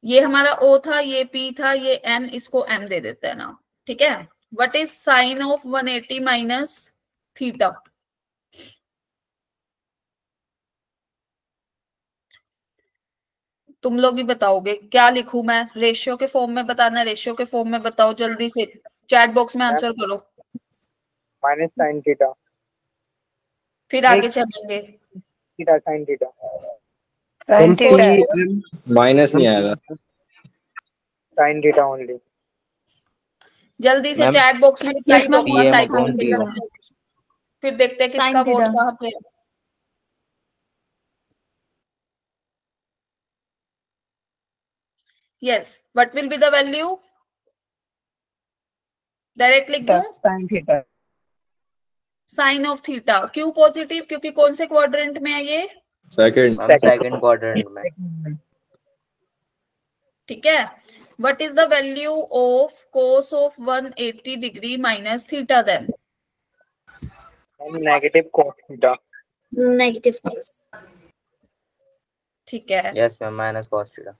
ये हमारा O था, ये P था, ये N, इसको M दे देते हैं ना। ठीक है? What is sine of 180 minus theta? तुम लोग ही बताओगे। क्या लिखूं मैं? रेशियो के फॉर्म में बताना, रेशियो के फॉर्म में बताओ जल्दी से। चैट बॉक्स में आंसर करो। Minus sine theta. फिर आगे चलेंगे। Theta sine theta. माइनस नहीं आएगा, साइन थीटा ओनली। जल्दी से चैट बॉक्स में फिर देखते हैं किसका वोट कहाँ पे। Yes, what will be the value? Direct लिख दूं? Sine theta. Sine of theta. क्यों पॉजिटिव? क्योंकि कौन से क्वाड्रेंट में है ये? सेकंड क्वाड्रेंट में। ठीक है। What is the value of cos of 180 degree minus theta then? Negative cos theta. Negative cos. ठीक है। Yes ma'am, minus cos theta.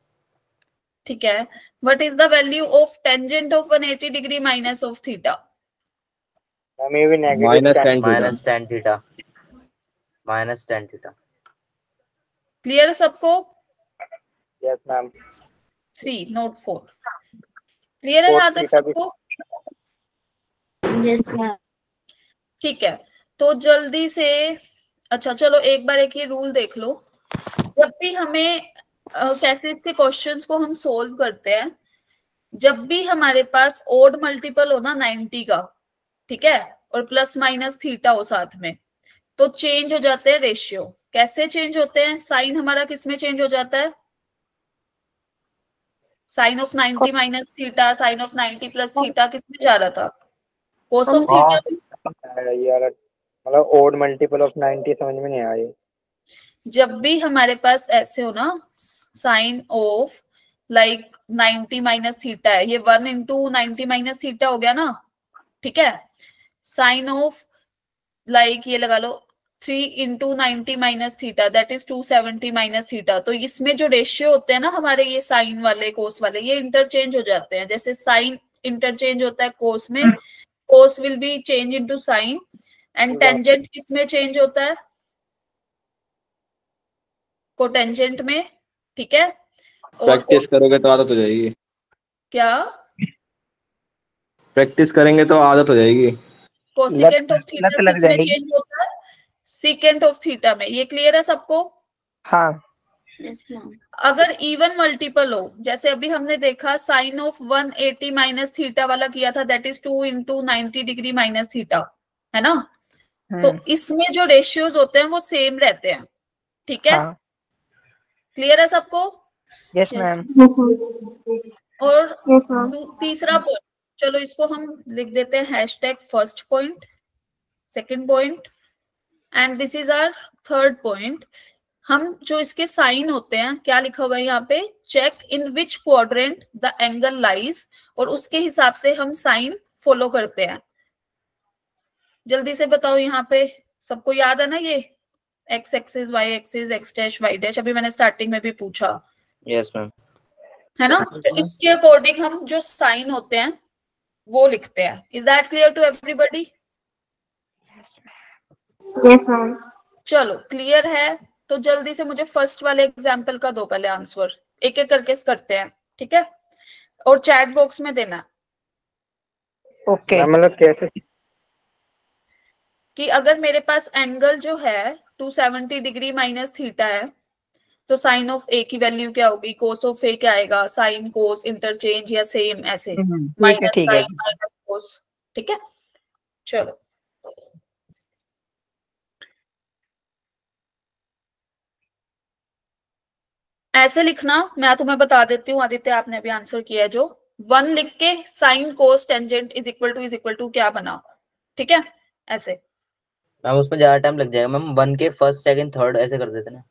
ठीक है। What is the value of tangent of 180 degree minus of theta? Minus tan theta. Minus tan theta. Clear है सबको? Yes ma'am. 3 note 4। Clear है यहाँ तक सबको? Yes, ma'am. ठीक है, तो जल्दी से। अच्छा चलो, एक बार एक ही रूल देख लो। जब भी हमें कैसे इसके क्वेश्चंस को हम सोल्व करते हैं, जब भी हमारे पास ओड मल्टीपल हो ना 90 का, ठीक है, और प्लस माइनस थीटा हो साथ में, तो चेंज हो जाते हैं रेशियो। कैसे चेंज होते हैं? साइन हमारा किस में चेंज हो जाता है? Sine of 90 minus theta, sine of 90 plus theta किस में जा रहा था? Cos of theta. यार मतलब ओड मल्टीपल ऑफ 90 समझ में नहीं आया। जब भी हमारे पास ऐसे हो ना, sine of like 90 minus theta है, ये 1 इंटू 90 माइनस थीटा हो गया ना, ठीक है। साइन ऑफ लाइक ये लगा लो 3 into 90 minus theta, that is 270 minus theta. तो इसमें जो रेशियो होते हैं ना हमारे, ये साइन वाले कोस वाले, ये इंटरचेंज हो जाते हैं। जैसे साइन इंटरचेंज होता है कोस में, cos will be change into sine, and tangent किसमें चेंज होता है? कोटेंजेंट में, ठीक है। प्रैक्टिस करोगे तो आदत हो जाएगी। क्या प्रैक्टिस करेंगे तो आदत हो जाएगी। कोसेकेंट ऑफ थीटा किसमें चेंज होता है? सेकेंट ऑफ थीटा में। ये क्लियर है सबको? हाँ। अगर इवन मल्टीपल हो, जैसे अभी हमने देखा साइन ऑफ 180 माइनस थीटा वाला किया था, that is 2 into 90 degree minus theta, है ना। तो इसमें जो रेशियोज होते हैं वो सेम रहते हैं, ठीक है। क्लियर है सबको? Yes ma'am. और तीसरा पॉइंट, चलो इसको हम लिख देते हैं hashtag first point, second point, and this is our third point. हम जो इसके साइन होते हैं, क्या लिखा हुआ है यहाँ पे? Check in which quadrant the angle lies, और उसके हिसाब से हम साइन फॉलो करते हैं। जल्दी से बताओ, यहाँ पे सबको याद है ना ये x axis, y axis, x dash, y dash? अभी मैंने स्टार्टिंग में भी पूछा। Yes ma'am. है ना। तो इसके अकॉर्डिंग हम जो साइन होते हैं वो लिखते हैं। Is that clear to everybody? Yes ma'am. चलो क्लियर है, तो जल्दी से मुझे फर्स्ट वाले एग्जाम्पल का दो पहले आंसर, एक एक करके करते हैं, ठीक है। और चैट बॉक्स में देना। ओके। मतलब कैसे कि अगर मेरे पास एंगल जो है 270 डिग्री माइनस थीटा है, तो साइन ऑफ ए की वैल्यू क्या होगी? कोस ऑफ ए क्या आएगा? साइन कोस इंटरचेंज या सेम ऐसे, माइनस साइन माइनस कोस, ठीक है। चलो ऐसे लिखना, मैं तुम्हें बता देती हूँ। आदित्य आपने अभी आंसर किया है जो 1 लिख के sine cos tangent is equal to क्या बना, ठीक है, ऐसे। मैम उसमें ज्यादा टाइम लग जाएगा मैम, 1 के फर्स्ट सेकंड थर्ड ऐसे कर देते ना।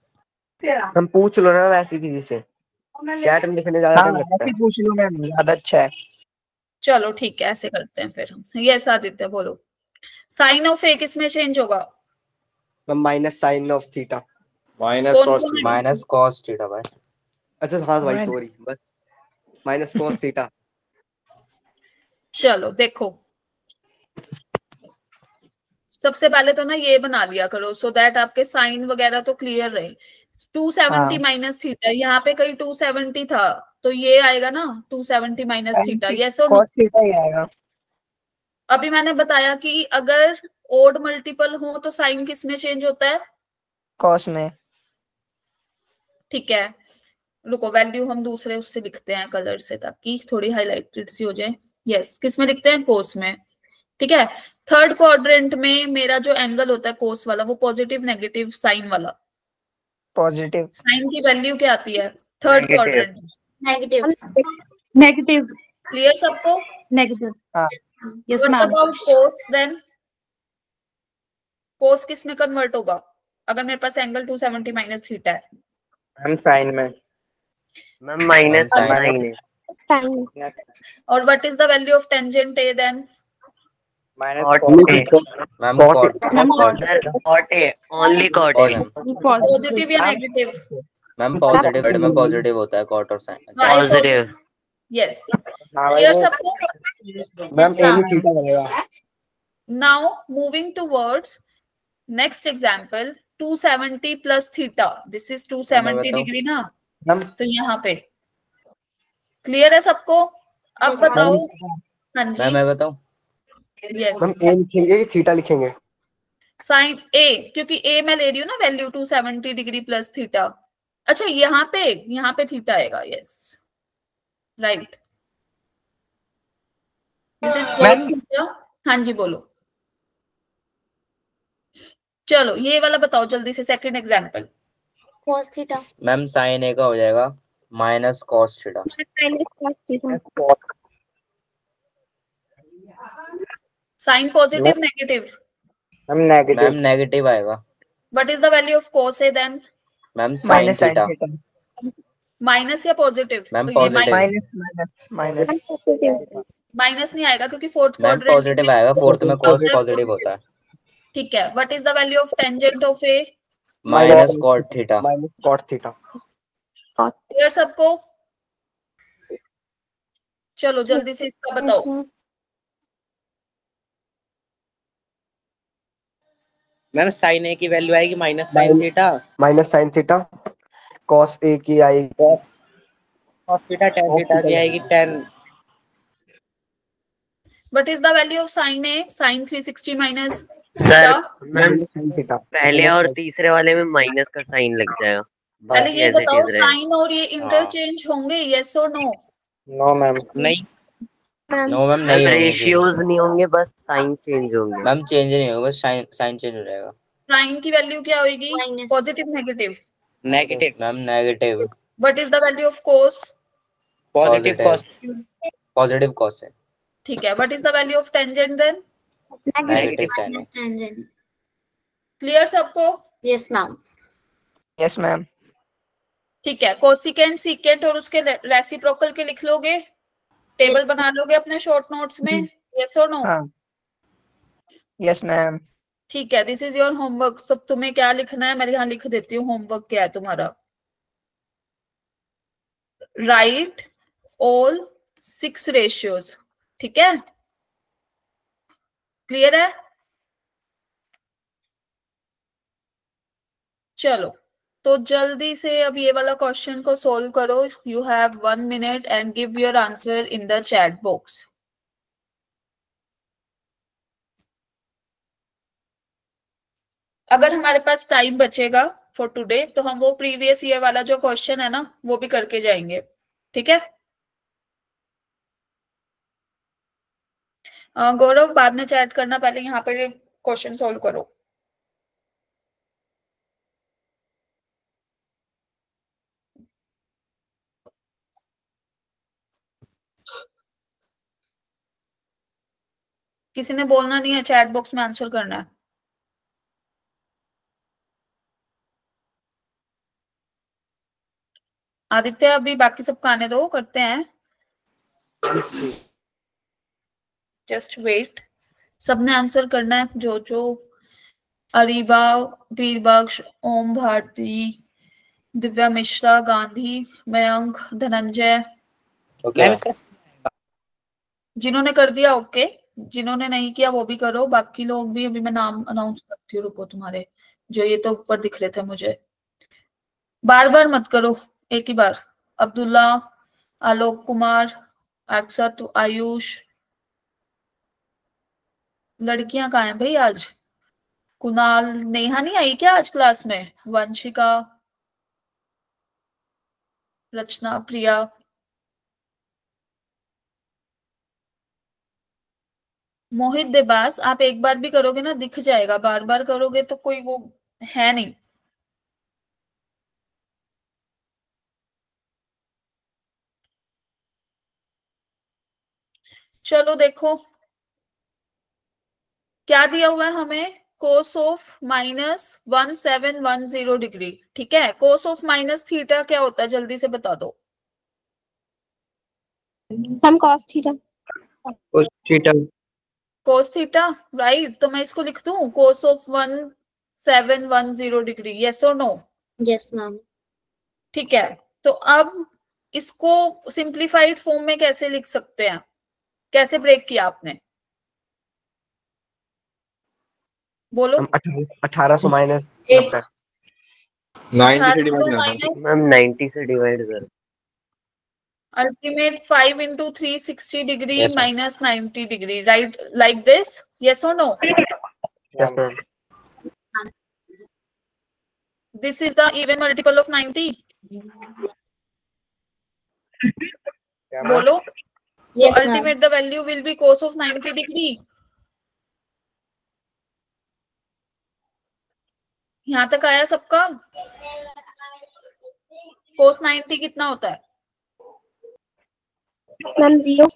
हम पूछ लो ना वैसे किसी से, चैट में लिखने ज्यादा टाइम लगता है। पूछ लो मैम, ज्यादा अच्छा है। चलो ठीक है, ऐसे करते हैं फिर हम। यस आदित्य बोलो, साइन ऑफ ए किस में चेंज होगा? Minus sine of theta, minus cos theta भाई। अच्छा हाँ भाई सॉरी, बस माइनस कॉस थीटा। चलो देखो, सबसे पहले तो ना ये बना लिया करो, सो दैट आपके साइन वगैरह तो क्लियर रहे। 270 माइनस थीटा, यहाँ पे कहीं 270 था, तो ये आएगा ना 270 माइनस थीटा, यस और कॉस थीटा ही आएगा। अभी मैंने बताया कि अगर ओड मल्टीपल हो तो साइन किस में चेंज होता है? कॉस में। ठीक है, रुको वैल्यू हम दूसरे उससे लिखते हैं कलर से, ताकि थोड़ी हाईलाइटेड सी हो जाए। यस, किस में लिखते हैं? कोस में, ठीक है। थर्ड क्वाड्रेंट में मेरा जो एंगल होता है कोस वाला, वो पॉजिटिव नेगेटिव साइन वाला? पॉजिटिव। साइन की वैल्यू क्या आती है third quadrant? Negative. Negative. Clear सबको? Negative. Yes ma'am. Cos then, cos किस में कन्वर्ट होगा अगर मेरे पास एंगल 270 माइनस थीटा है? हम साइन में। Ma'am minus sine. और what is the value of tangent a then? Minus ma'am cot a, only cot a ma'am. Positive या नेगेटिव? मैम पॉजिटिव में पॉजिटिव होता है कॉट और साइन। पॉजिटिव। यस, क्लियर सबको? मैम ए में theta बनेगा। Now moving towards next example, 270 plus theta, this is 270 degree ना, तो यहाँ पे क्लियर है सबको? अब बताओ। हाँ जी मैं बताऊं? यस हम ए लिखेंगे कि थीटा लिखेंगे? साइन ए, क्योंकि ए मैं ले रही हूँ ना वैल्यू 270 डिग्री प्लस थीटा। अच्छा यहाँ पे थीटा आएगा, yes right, this is cos theta. हाँ जी बोलो। चलो ये वाला बताओ जल्दी से, second example. cos theta. Ma'am sine a का हो जाएगा minus cos theta. Sine positive negative? Ma'am negative आएगा। What is the value of cos A then? Ma'am sine theta. Minus या पॉजिटिव? Ma'am positive. माइनस नहीं आएगा क्योंकि fourth ma'am quadrant positive आएगा, fourth में कॉस पॉजिटिव होता है। ठीक है, what is the value of tangent of A? Minus cot theta. Clear सबको? चलो जल्दी से इसका बताओ। मैम साइन ए की वैल्यू आएगी minus sine theta. Minus sine theta. Cos a की आएगी कॉस थीटा, टेन थीटा की आएगी 10। What is the value of sine a? Sine 360 minus sir ma'am sine theta. पहले और तीसरे वाले में माइनस का साइन लग जाएगा। पहले ये बताओ साइन और ये इंटरचेंज होंगे, यस और नो? No ma'am. नहीं नो मैम नहीं होंगे। रेशियोज नहीं होंगे, बस साइन चेंज होंगे। मैम चेंज नहीं होगा, बस साइन चेंज हो जाएगा। साइन की वैल्यू क्या होगी? Positive negative? Negative ma'am negative. What is the value of cos? Positive cos. Positive cos है। ठीक है, what is the value of tangent then? Negative tangent. Clear सबको? Yes ma'am. Yes ma'am. ठीक है, cosecant, secant और उसके reciprocal के लिख लोगे, टेबल बना लोगे अपने शॉर्ट नोट्स में, यस और नो? Yes ma'am. ठीक है, दिस इज योर होमवर्क। सब तुम्हें क्या लिखना है, मैं यहाँ लिख देती हूँ होमवर्क क्या है तुम्हारा। Right all 6 ratios. ठीक है, क्लियर है? चलो तो जल्दी से अब ये वाला क्वेश्चन को सोल्व करो। You have 1 minute and give your answer in the chat box. अगर हमारे पास टाइम बचेगा फॉर टुडे तो हम वो प्रीवियस ईयर वाला जो क्वेश्चन है ना वो भी करके जाएंगे, ठीक है? गौरव बाद में चैट करना, पहले यहाँ पे क्वेश्चन सोल्व करो। किसी ने बोलना नहीं है, चैट बॉक्स में आंसर करना है। आदित्य अभी बाकी सब आने दो, करते हैं, जस्ट वेट। सबने आंसर करना है, जो अरीबा, वीरबख्श, ओम भारती, दिव्या मिश्रा, गांधी, मयंक, धनंजय। जिन्होंने कर दिया ओके, जिन्होंने नहीं किया वो भी करो। बाकी लोग भी अभी मैं नाम अनाउंस करती हूँ, रुको तुम्हारे जो ये तो ऊपर दिख रहे थे मुझे। बार बार मत करो, एक ही बार। अब्दुल्ला, आलोक कुमार, अक्षत, आयुष। लड़कियां कहाँ हैं भाई आज? कुणाल, नेहा नहीं आई क्या आज क्लास में? वंशिका, रचना, प्रिया। मोहित देबास, आप एक बार भी करोगे ना दिख जाएगा, बार बार करोगे तो कोई वो है नहीं। चलो देखो क्या दिया हुआ है हमें, कोस ऑफ -1710 डिग्री। ठीक है, कोस ऑफ माइनस थीटा क्या होता है, जल्दी से बता दो। हम cos theta. Cos theta, right. तो मैं इसको लिख दूं कोस ऑफ 1710 डिग्री, यस और नो? Yes ma'am. ठीक है, तो अब इसको सिंप्लीफाइड फॉर्म में कैसे लिख सकते हैं, कैसे ब्रेक किया आपने, बोलो। 1800 माइनस 90 से डिवाइड कर। Ultimate 5 into 360 degree minus 90 degree, right? Like this, yes और no? Yes ma'am. This is the even multiple of 90। बोलो। So Yes, ma'am. ultimate the value will be cos of 90 degree. यहाँ तक आया सबका? cos 90 कितना होता है? Ma'am, 0.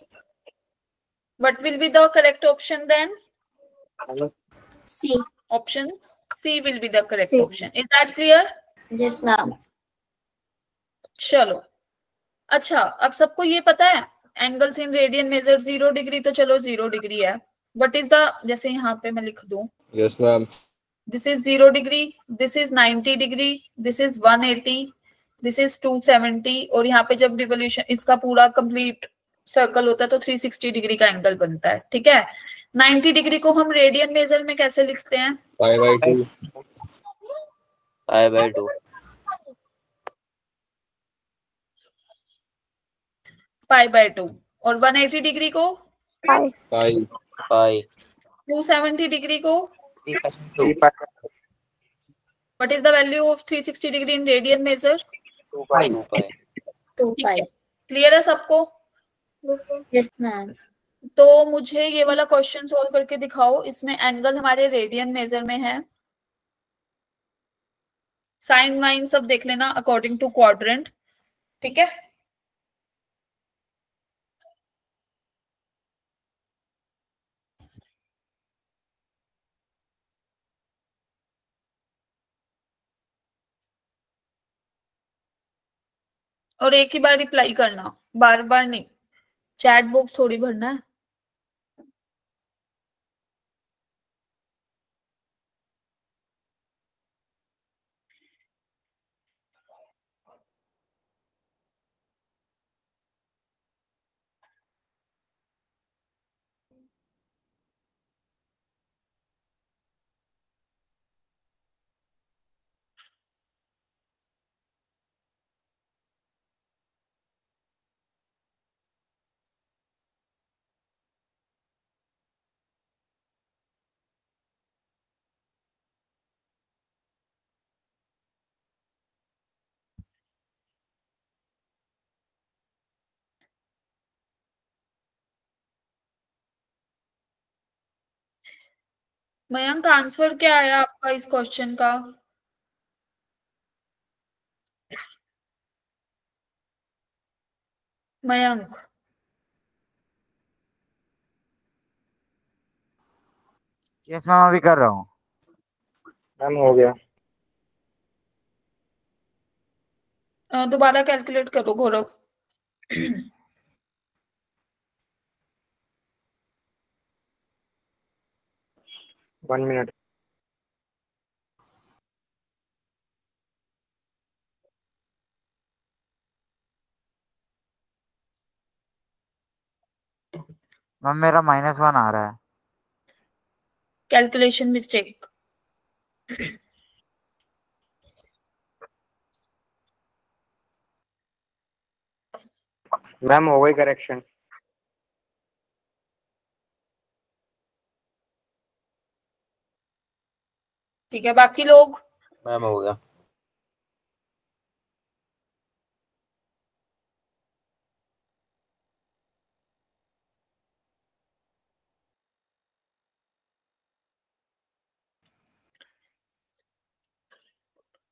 What will be the correct option then? C. Option C will be the correct option. Is that clear? Yes, ma'am. चलो, अच्छा, अब सबको ये पता है angles in radian major 0 degree, तो चलो 0 डिग्री है. What is the, जैसे यहाँ पे मैं लिख दूं, yes ma'am, this is 0 degree, this is 90 degree, this is 180, this is 270, और यहाँ पे जब रिवोल्यूशन इसका पूरा कंप्लीट सर्कल होता है तो 360 डिग्री का एंगल बनता है. ठीक है. 90 डिग्री को हम रेडियन मेजर में कैसे लिखते हैं? Pi by 2. Pi by 2. Pi by 2. और 180 डिग्री को पाई. पाई. 270 डिग्री को what is the value of 360 degree in radian measure? 2 pi. 2 pi. Clear है सबको? Yes, ma'am. तो मुझे ये वाला क्वेश्चन सॉल्व करके दिखाओ. इसमें एंगल हमारे रेडियन मेजर में है. साइन वाइन सब देख लेना अकॉर्डिंग टू क्वाड्रेंट. ठीक है. और एक ही बार रिप्लाई करना, बार बार नहीं. चैट बॉक्स थोड़ी भरना है. मयंक, आंसर क्या आया आपका इस क्वेश्चन का? मयंक, यस मैम, अभी कर रहा हूँ. मैम हो गया. दोबारा कैलकुलेट करो गौरव. 1 minute. मैम मेरा -1 आ रहा है. Calculation mistake. मैम हो गई करेक्शन. ठीक है, बाकी लोग? मैम हो गया.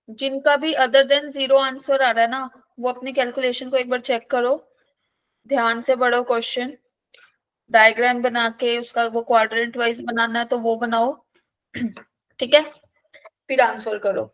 जिनका भी अदर देन 0 आंसर आ रहा है ना, वो अपनी कैलकुलेशन को एक बार चेक करो. ध्यान से पढ़ो क्वेश्चन. डायग्राम बना के उसका वो क्वाड्रेंट वाइज बनाना है तो वो बनाओ. ठीक है, फिर आंसर करो.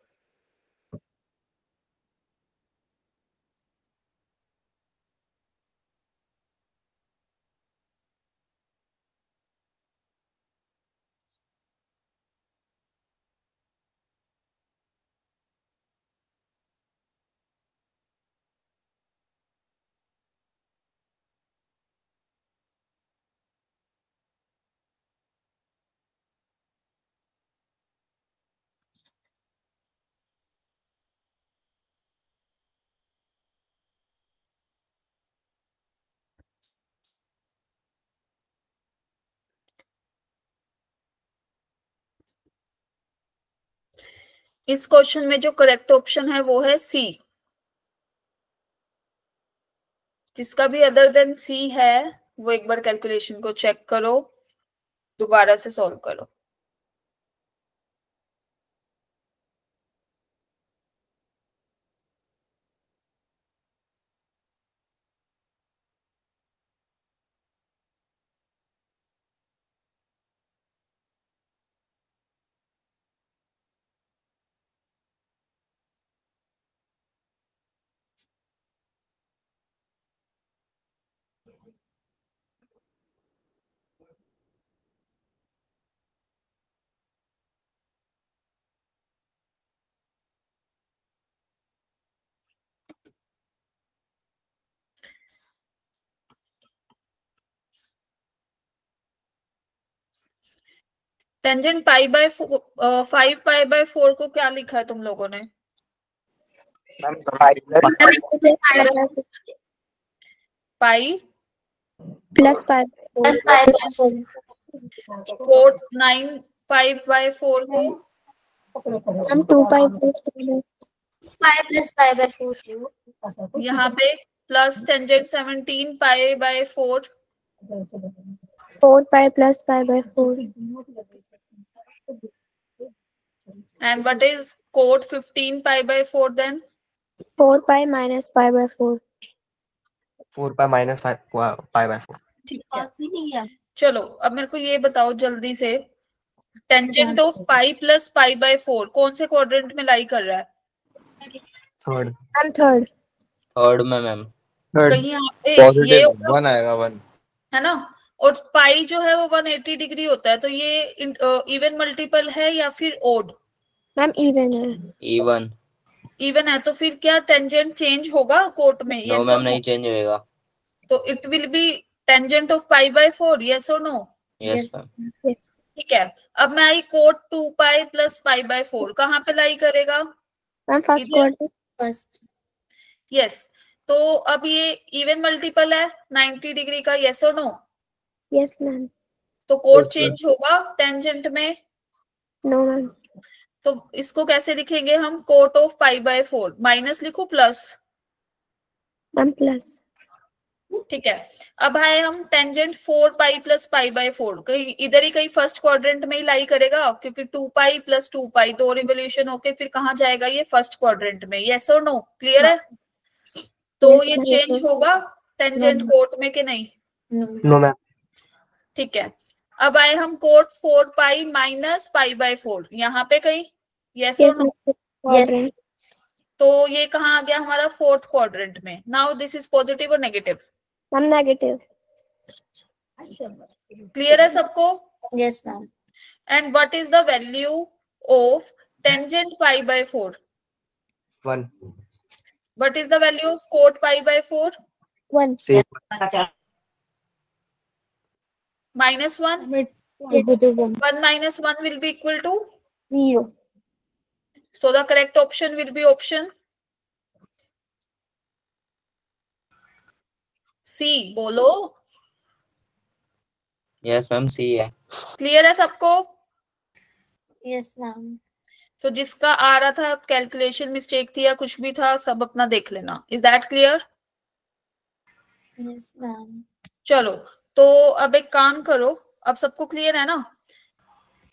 इस क्वेश्चन में जो करेक्ट ऑप्शन है वो है सी. जिसका भी अदर देन सी है वो एक बार कैलकुलेशन को चेक करो, दोबारा से सॉल्व करो। Tangent pi by 5 pi by 4 को क्या लिखा है तुम लोगों ने? Pi plus pi by 4 4 9 5 by 4 को हम 2 पाई प्लस पाई बाय 4 यहाँ पे plus tangent 17 pi by 4 4 pi plus pi by 4 and what is cot 15 pi by 4 then? 4 pi minus pi by 4 4 pi minus pi by 4। ठीक है, चलो अब मेरे को ये बताओ जल्दी से, tangent of pi plus pi by 4 कौन से क्वाड्रेंट में लाई कर रहा है? थर्ड। मैम थर्ड में मैम कहीं यहाँ पे ये 1 आएगा 1 है ना, और पाई जो है वो 180 डिग्री होता है, तो ये इवन मल्टीपल है या फिर ओड? मैम इवन है। इवन है तो फिर क्या टेंजेंट चेंज होगा कोट में? नो मैम नहीं चेंज होएगा। तो it will B tangent of pi by 4, yes और नो? Yes ma'am. ठीक है, अब मैं I quote 2 pi plus pi by 4 कहाँ पे लाई करेगा? Ma'am first quadrant. First, yes. तो अब ये इवन मल्टीपल है 90 डिग्री का, यस और नो? Yes ma'am. तो कोट चेंज होगा टेंजेंट में? No ma'am. तो इसको कैसे लिखेंगे हम? Cot of pi by 4 minus लिखो प्लस? Ma'am plus. ठीक है, अब आए हम tangent 4 pi plus pi by 4, कहीं इधर ही कहीं फर्स्ट क्वाड्रेंट में ही लाई करेगा, क्योंकि 2 पाई प्लस 2 पाई 2 रिवोल्यूशन होके फिर कहाँ जाएगा? ये फर्स्ट क्वाड्रेंट में, यस और नो? क्लियर है? तो Yes, ये ma'am. चेंज होगा टेंजेंट कोट में कि नहीं? No ma'am. ठीक है, अब आए हम cot 4 pi minus pi by 4, यहाँ पे कहीं, यस और नो? यस। तो ये कहाँ आ गया हमारा? फोर्थ क्वाड्रेंट में। नाउ दिस इज पॉजिटिव और नेगेटिव? Ma'am negative. क्लियर है सबको? Yes ma'am. And what is the value of tangent pi by 4? 1। What is the value of coat pi by 4? 1। -1? 1 minus 1 will be equal to 0. So the correct option will be option C. बोलो। Yes ma'am सी है। Clear है सबको? Yes ma'am. तो जिसका आ रहा था calculation mistake थी या कुछ भी था, सब अपना देख लेना। Is that clear? Yes ma'am. चलो, तो अब एक काम करो, अब सबको क्लियर है ना?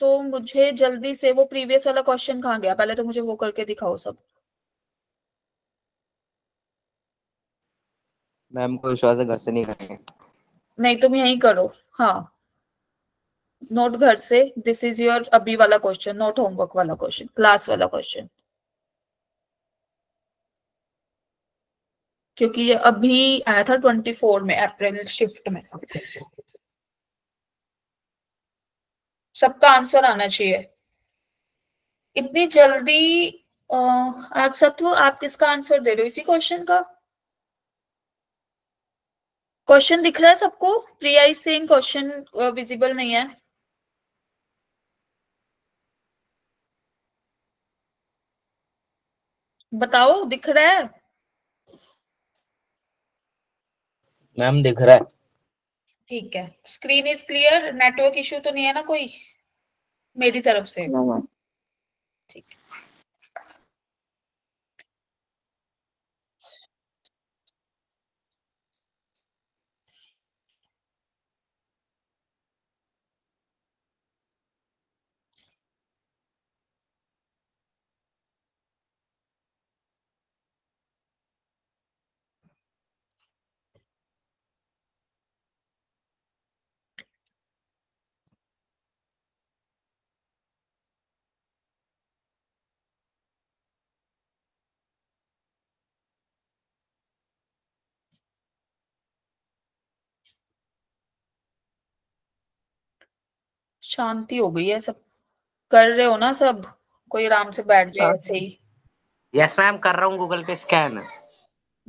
तो मुझे जल्दी से वो प्रीवियस वाला क्वेश्चन कहाँ गया, पहले तो मुझे वो करके दिखाओ सब। मैम को विश्वास है घर से नहीं करेंगे। नहीं तुम यहीं करो, हाँ नोट घर से। दिस इज योर अभी वाला क्वेश्चन, नोट होमवर्क वाला क्वेश्चन, क्लास वाला क्वेश्चन, क्योंकि ये अभी आया था 24 में अप्रैल शिफ्ट में। सबका आंसर आना चाहिए इतनी जल्दी। आप सब तो आप किसका आंसर दे रहे हो? इसी क्वेश्चन का क्वेश्चन दिख रहा है सबको? प्रिया इज सेइंग क्वेश्चन विजिबल नहीं है। बताओ दिख रहा है? मैम दिख रहा है। ठीक है, screen is clear? Network issue तो नहीं है ना कोई मेरी तरफ से? ठीक है, शांति हो गई है, सब कर रहे हो ना सब, कोई आराम से बैठ जाए ऐसे ही। यस मैम, कर रहा हूँ गूगल पे स्कैन।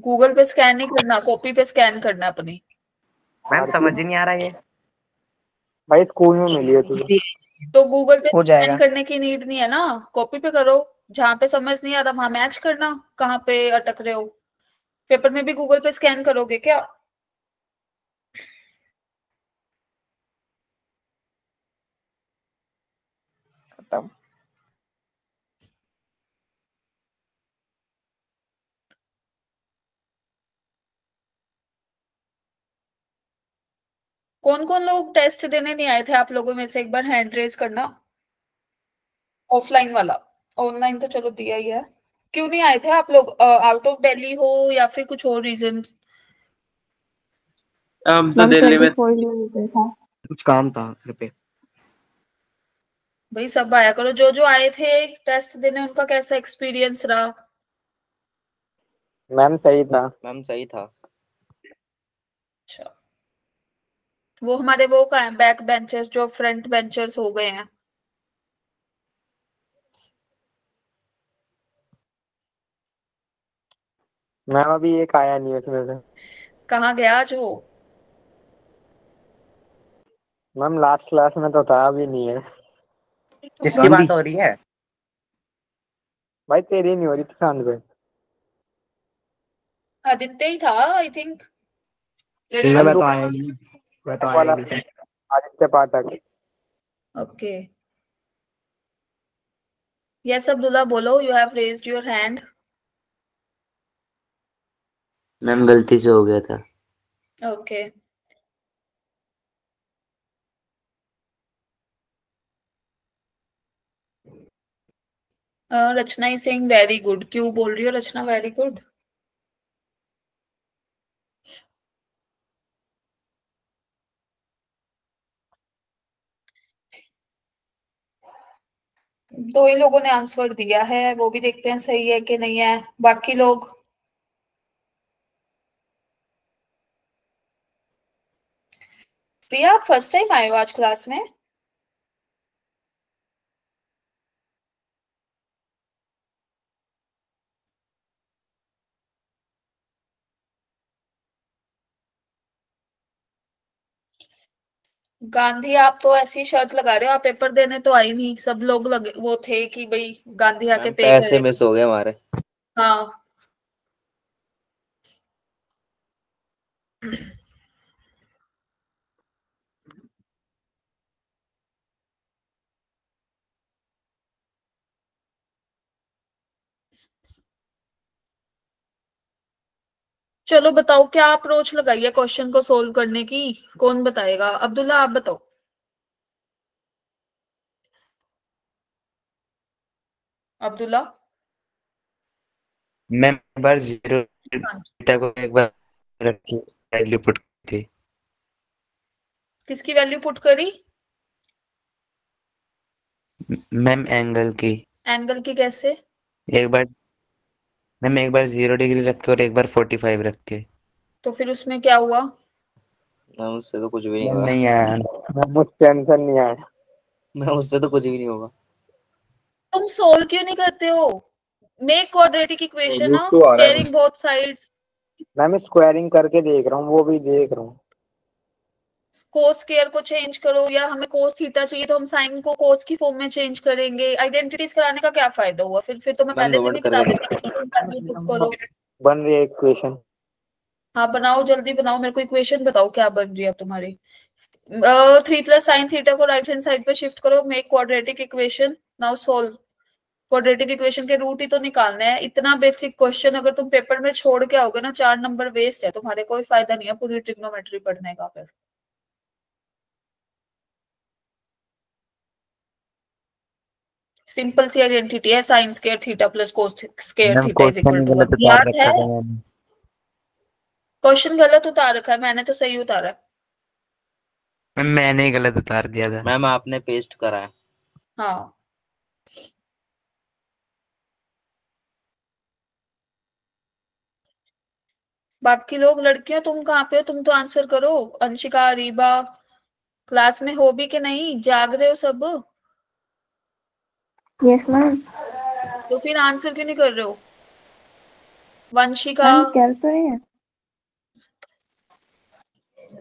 गूगल पे स्कैन नहीं करना, कॉपी पे स्कैन करना अपनी। मैम समझ ही नहीं आ रहा ये। भाई स्कूल में मिली है तुझे। तो गूगल पे हो स्कैन जाएगा। करने की नीड नहीं है ना, कॉपी पे करो। जहाँ पे समझ नहीं आ रहा वहां मैच करना, कहाँ पे अटक रहे हो। पेपर में भी गूगल पे स्कैन करोगे क्या? खत्म। कौन कौन लोग टेस्ट देने नहीं आए थे आप लोगों में से, एक बार हैंड रेज करना। ऑफलाइन वाला, ऑनलाइन तो चलो दिया ही है। क्यों नहीं आए थे आप लोग? आउट ऑफ दिल्ली हो या फिर कुछ और रीजन? हम तो दिल्ली में कुछ काम था घर पे। भाई सब आया करो, जो जो आए थे टेस्ट देने, उनका कैसा एक्सपीरियंस रहा? मैम सही था। मैम सही था। अच्छा, वो हमारे वो का है बैक बेंचर्स, जो फ्रंट बेंचर्स हो गए हैं। मैम अभी एक आया नहीं है उसमें से। कहाँ गया आज वो? मैम लास्ट क्लास में तो था, अभी नहीं है। किसकी बात हो रही है? भाई तेरी नहीं हो रही थी चांद पे। आदित्य ही था आई थिंक। मैं तो आया नहीं, मैं तो आया नहीं। आदित्य पाठक। ओके, यस अब्दुल्ला बोलो, you have raised your hand. Ma'am गलती से हो गया था। Okay, Rachna is saying very good. क्यों बोल रही हो रचना वेरी गुड? दो ही लोगों ने आंसर दिया है, वो भी देखते हैं सही है कि नहीं है। बाकी लोग प्रिया, आप फर्स्ट टाइम आए हो आज क्लास में? गांधी, आप तो ऐसी शर्त लगा रहे हो, आप पेपर देने तो आई नहीं। सब लोग लगे वो थे कि भाई गांधी आके मैम पे पैसे करे। मिस हो गए हमारे। हाँ चलो बताओ, क्या अप्रोच लगाई है क्वेश्चन को सोल्व करने की? कौन बताएगा? अब्दुल्ला आप बताओ। अब्दुल्ला। मैम एक बार जीरो डेटा को एक बार रखी, वैल्यू पुट थी। किसकी वैल्यू पुट करी? मैम एंगल की। एंगल की कैसे? एक बार मैम, एक बार 0 डिग्री रख के और एक बार 45 रख के। तो फिर उसमें क्या हुआ? मैम उससे तो कुछ भी नहीं मैम होगा। नहीं आया। मुझसे आंसर नहीं आया। मैम उससे तो कुछ भी नहीं होगा। तुम सोल्व क्यों नहीं करते हो? मेक क्वाड्रेटिक इक्वेशन, Solution तो आ रहा है। Squaring both sides. मैं स्क्वायरिंग करके देख रहा हूँ, वो भी देख रहा हूँ। कोस स्क्वायर को चेंज करो, या हमें कोस थीटा चाहिए तो हम साइन को कोस की फॉर्म में चेंज करेंगे। आइडेंटिटीज कराने का क्या फायदा हुआ? फिर तो मैं मैम पहले 2 दिन मिनट ही बता करके देती कि तुम value put करो। बन रही है इक्वेशन। हाँ बनाओ, जल्दी बनाओ, मेरे को इक्वेशन बताओ क्या बन रही है अब तुम्हारी। 3 + sin थीटा को राइट हैंड साइड पे शिफ्ट करो, make quadratic equation, now solve. Quadratic equation के रूट ही तो निकालने हैं। इतना बेसिक क्वेश्चन अगर तुम पेपर में छोड़ के आओगे ना, 4 नंबर वेस्ट है तुम्हारे, कोई फायदा नहीं है पूरी ट्रिग्नोमेट्री पढ़ने का। फिर सिंपल सी आइडेंटिटी है, sine square theta plus cos square ma'am theta is question equal ही टू गलत 1। उतार याद रखा है? था मैंने। क्वेश्चन गलत उतार रखा है, मैंने तो सही उतारा है। मैम मैंने ही गलत उतार दिया था। मैम आपने पेस्ट करा है। हाँ बाकी लोग, लड़कियां तुम कहाँ पे हो? तुम तो आंसर करो। अंशिका, रीबा, क्लास में हो भी कि नहीं, जाग रहे हो सब? Yes ma'am. तो फिर आंसर क्यों नहीं कर रहे हो? वंशिका, मैम कर तो रहे हैं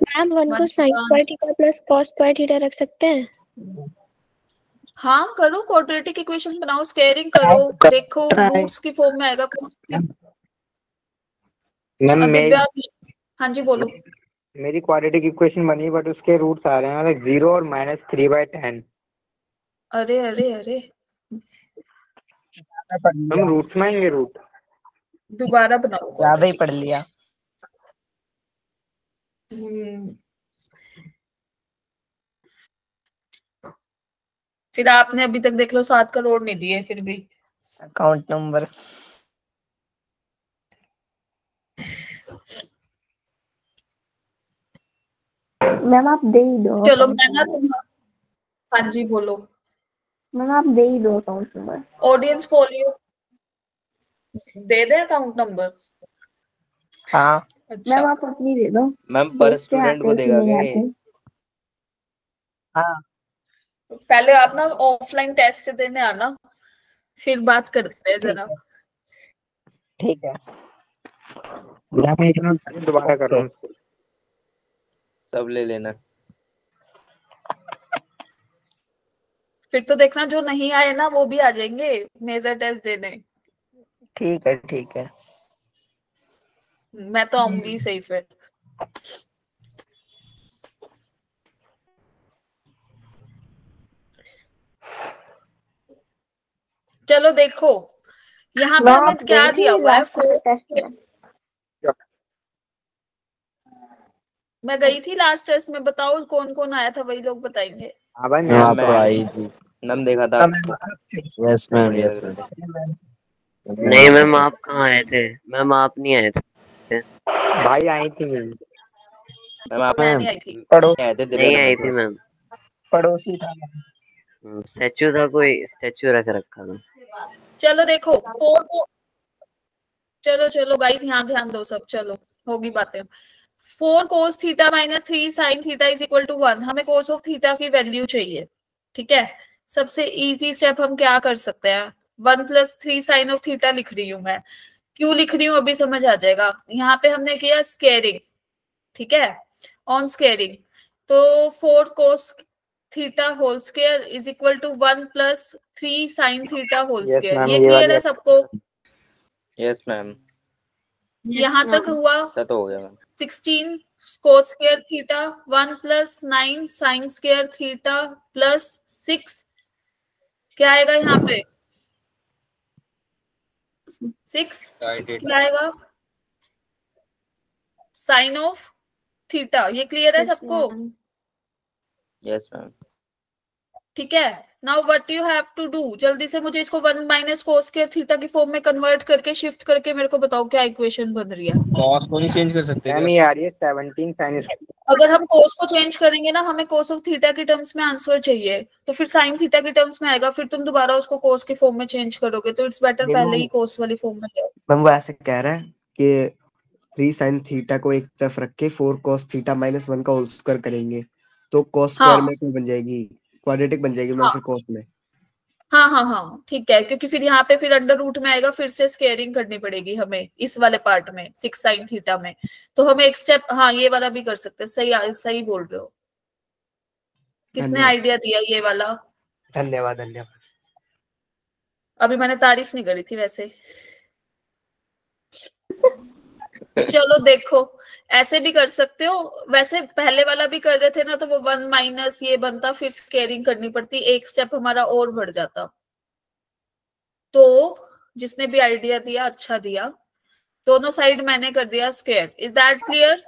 मैम। वन को sign square theta plus cos square theta रख सकते हैं। हाँ करो, क्वाड्रेटिक इक्वेशन बनाओ, स्क्वायरिंग करो, देखो रूट्स की फॉर्म में आएगा कौन सी। मैम दिव्या, हाँ जी बोलो। मेरी क्वाड्रेटिक इक्वेशन बनी बट उसके रूट्स आ रहे हैं लाइक 0 और -3/10। अरे अरे अरे, हम रूट्स में आएंगे, रूट दोबारा बनाओ। ज्यादा ही पढ़ लिया। फिर आपने अभी तक देख लो 7 करोड़ नहीं दिए फिर भी। अकाउंट नंबर मैम आप दे ही दो। चलो मैं ना तुम, हाँ जी बोलो। मैम आप दे ही दो अकाउंट नंबर। ऑडियंस फोलियो दे दे अकाउंट नंबर। हाँ अच्छा मैम आप अपनी दे दो। मैम पर स्टूडेंट को देगा क्या ये? हाँ पहले आप ना ऑफलाइन टेस्ट देने आना, फिर बात करते हैं जरा। ठीक है। दोबारा कर रहा हूँ, सब ले लेना। फिर तो देखना जो नहीं आए ना वो भी आ जाएंगे मेजर टेस्ट देने। ठीक है ठीक है। मैं तो आऊंगी सही फिर। चलो देखो यहाँ पे हमें क्या दिया हुआ है, 4। मैं गई थी लास्ट टेस्ट में, बताओ कौन कौन आया था, वही लोग बताएंगे। हाँ भाई मैं तो आई थी। मैम देखा था। Yes ma'am, yes ma'am. नहीं मैम आप कहाँ आए थे? मैम आप नहीं आए थे। भाई आई थी मेरी। मैम आप नहीं आई थी। नहीं आई थी मैम। पड़ोसी था। स्टैचू था, कोई स्टैचू रख रखा था। चलो देखो 4 को, चलो चलो गाइस यहाँ ध्यान दो सब, चलो होगी बातें। 4 cos थीटा माइनस 3 sin थीटा इज इक्वल टू 1। हमें cos ऑफ थीटा की वैल्यू चाहिए, ठीक है। सबसे इजी स्टेप हम क्या कर सकते हैं, 1 + 3 sin ऑफ थीटा लिख रही हूँ मैं। क्यों लिख रही हूँ अभी समझ आ जाएगा। यहाँ पे हमने किया स्क्वायरिंग, ठीक है, ऑन स्क्वायरिंग। तो 4 cos theta whole square is equal to 1 + 3 sin theta whole square. ये क्लियर है सबको? Yes ma'am. यहाँ तक हुआ? तो हो गया ma'am. 16 cos square theta 1 + 9 sin square theta plus 6 क्या आएगा यहाँ पे? 6 क्या आएगा? Sine of theta. ये क्लियर है सबको? Yes ma'am. ठीक है। Now what you have to do, जल्दी से मुझे इसको 1 - cos स्क्वायर थीटा की फॉर्म में कन्वर्ट करके शिफ्ट करके मेरे को बताओ क्या इक्वेशन बन रही है। कॉस को नहीं चेंज कर सकते क्या? नहीं आ रही है 17 sin। अगर हम cos को चेंज करेंगे ना, हमें cos ऑफ थीटा के टर्म्स में आंसर चाहिए, तो फिर sin थीटा के टर्म्स में आएगा, फिर तुम दोबारा उसको cos के फॉर्म में चेंज करोगे, तो इट्स बेटर पहले ही cos वाली फॉर्म में ले। मैम वो ऐसे कह रहा है कि 3 sin थीटा को एक तरफ रख के 4 cos थीटा माइनस 1 का होल स्क्वायर करेंगे तो cos स्क्वायर में क्या बन जाएगी, क्वाड्रेटिक बन जाएगी मैम फिर cos में। हाँ हाँ हाँ ठीक है, क्योंकि फिर यहाँ पे फिर अंडर रूट में आएगा, फिर से स्केयरिंग करनी पड़ेगी हमें इस वाले पार्ट में 6 sin थीटा में। तो हमें एक स्टेप, हाँ ये वाला भी कर सकते हैं। सही बोल रहे हो। किसने आइडिया दिया ये वाला? धन्यवाद धन्यवाद। अभी मैंने तारीफ नहीं करी थी वैसे। चलो देखो ऐसे भी कर सकते हो, वैसे पहले वाला भी कर रहे थे ना, तो वो 1 माइनस ये बनता, फिर स्केयरिंग करनी पड़ती, एक स्टेप हमारा और बढ़ जाता। तो जिसने भी आइडिया दिया अच्छा दिया। दोनों साइड मैंने कर दिया square. Is that clear?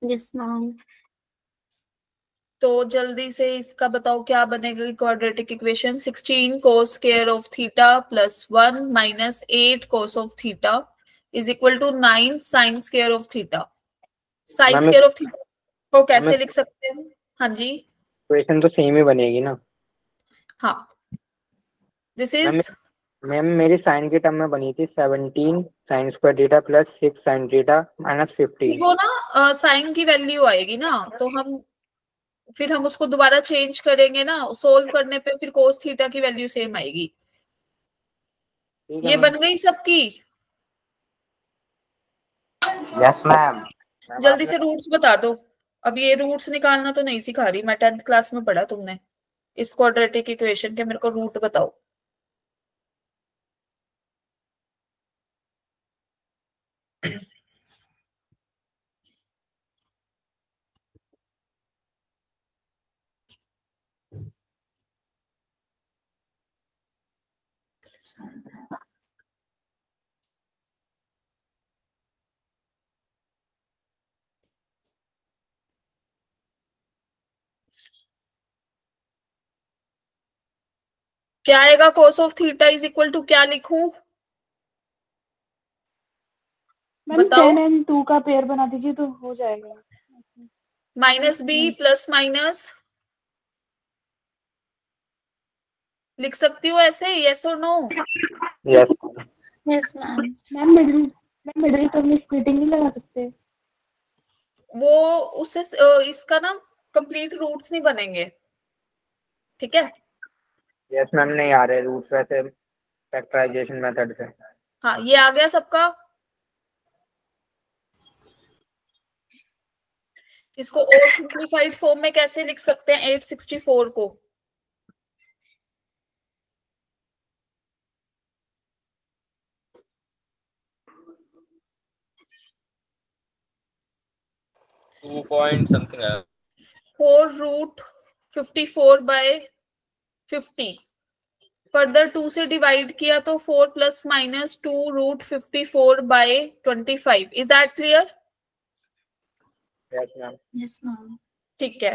Yes ma'am. तो जल्दी से इसका बताओ क्या बनेगा quadratic equation. 16 cos square of theta plus 1 minus 8 cos of theta is equal to 9 sin square of theta. Sine square of theta को कैसे लिख सकते हैं? हाँ जी, इक्वेशन तो सेम ही बनेगी ना। हाँ दिस इज मैम मेरी साइन की टर्म में बनी थी 17 sin square theta plus 6 sin theta minus 15। वो ना साइन की वैल्यू आएगी ना, तो फिर हम उसको दोबारा चेंज करेंगे ना, सोल्व करने पे फिर कोस थीटा की वैल्यू सेम आएगी। ये बन गई सबकी? Yes ma'am. जल्दी से रूट्स बता दो। अब ये रूट्स निकालना तो नहीं सिखा रही मैं, 10th क्लास में पढ़ा तुमने। इस क्वाड्रेटिक इक्वेशन के मेरे को रूट बताओ। क्या आएगा? Cos of theta is equal to क्या लिखूं? मैम 10 and 2 का पेयर बना दीजिए तो हो जाएगा। माइनस बी प्लस माइनस लिख सकती हूँ ऐसे, यस और no? Yes yes ma'am. Ma'am middle term में स्प्लिटिंग नहीं लगा सकते? वो उससे इसका ना कंप्लीट रूट्स नहीं बनेंगे, ठीक है? यस मैम, नहीं आ रहे रूट्स वैसे फैक्टराइजेशन मेथड से। हाँ, ये आ गया सबका। इसको और सिंप्लीफाइड फॉर्म में कैसे लिख सकते हैं 864 को? टू पॉइंट समथिंग है। 4 रूट 54 बाय 50। फर्दर 2 से डिवाइड किया तो 4 plus minus 2 root 54 by 25। Is that clear? Yes ma'am. Yes ma'am. ठीक है।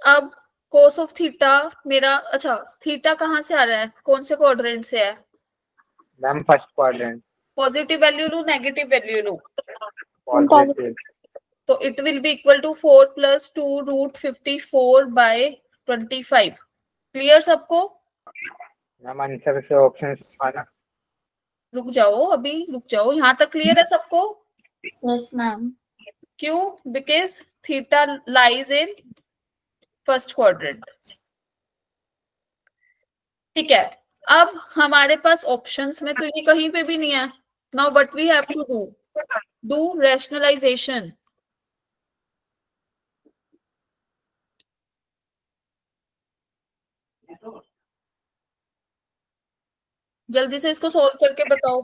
अब कोस ऑफ थीटा मेरा, अच्छा थीटा कहाँ से आ रहा है, कौन से क्वाड्रेंट से है? Ma'am first quadrant. Positive value लू नेगेटिव वैल्यू लू? पॉजिटिव। तो it will be equal to 4 plus 2 root 54 by 25। Clear सबको? मैम आंसर से ऑप्शन आना। रुक जाओ, अभी रुक जाओ। यहाँ तक क्लियर है सबको? Yes ma'am. क्यों? Because theta lies in first quadrant. ठीक है। अब हमारे पास ऑप्शंस में तो ये कहीं पे भी नहीं है। Now what we have to do rationalization. जल्दी से इसको सॉल्व करके बताओ।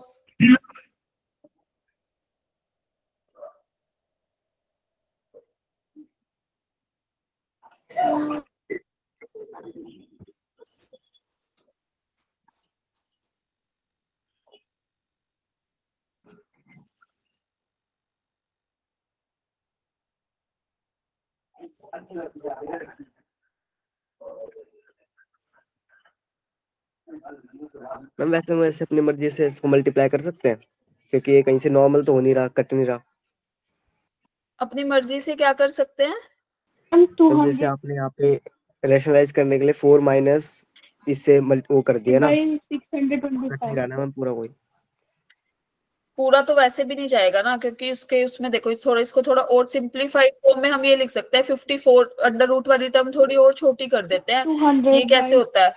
मैम वैसे हम ऐसे अपनी मर्जी से इसको मल्टीप्लाई कर सकते हैं, क्योंकि ये कहीं से नॉर्मल तो हो नहीं रहा, कट नहीं रहा। अपनी मर्जी से क्या कर सकते हैं? तो जैसे आपने यहाँ पे रैशनलाइज करने के लिए 4 माइनस इससे वो कर दिया ना, कट नहीं रहा ना मैम पूरा कोई। पूरा तो वैसे भी नहीं जाएगा ना, क्योंकि उसमें देखो थोड़ा, इसको थोड़ा और सिंप्लीफाइड फॉर्म में हम ये लिख सकते हैं 54। अंडर रूट वाली टर्म थोड़ी और छोटी कर देते हैं। ये कैसे होता है?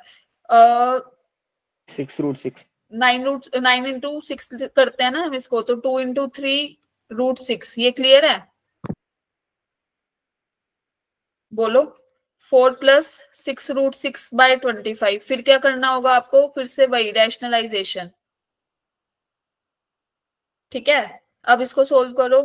6 रूट 6 9 इंटू 6 करते हैं ना हम इसको, तो 2 इंटू 3 रूट 6। ये क्लियर है? बोलो। 4 प्लस 6 रूट 6 बाय 25। फिर क्या करना होगा आपको? फिर से वही रैशनलाइजेशन। ठीक है। अब इसको सोल्व करो।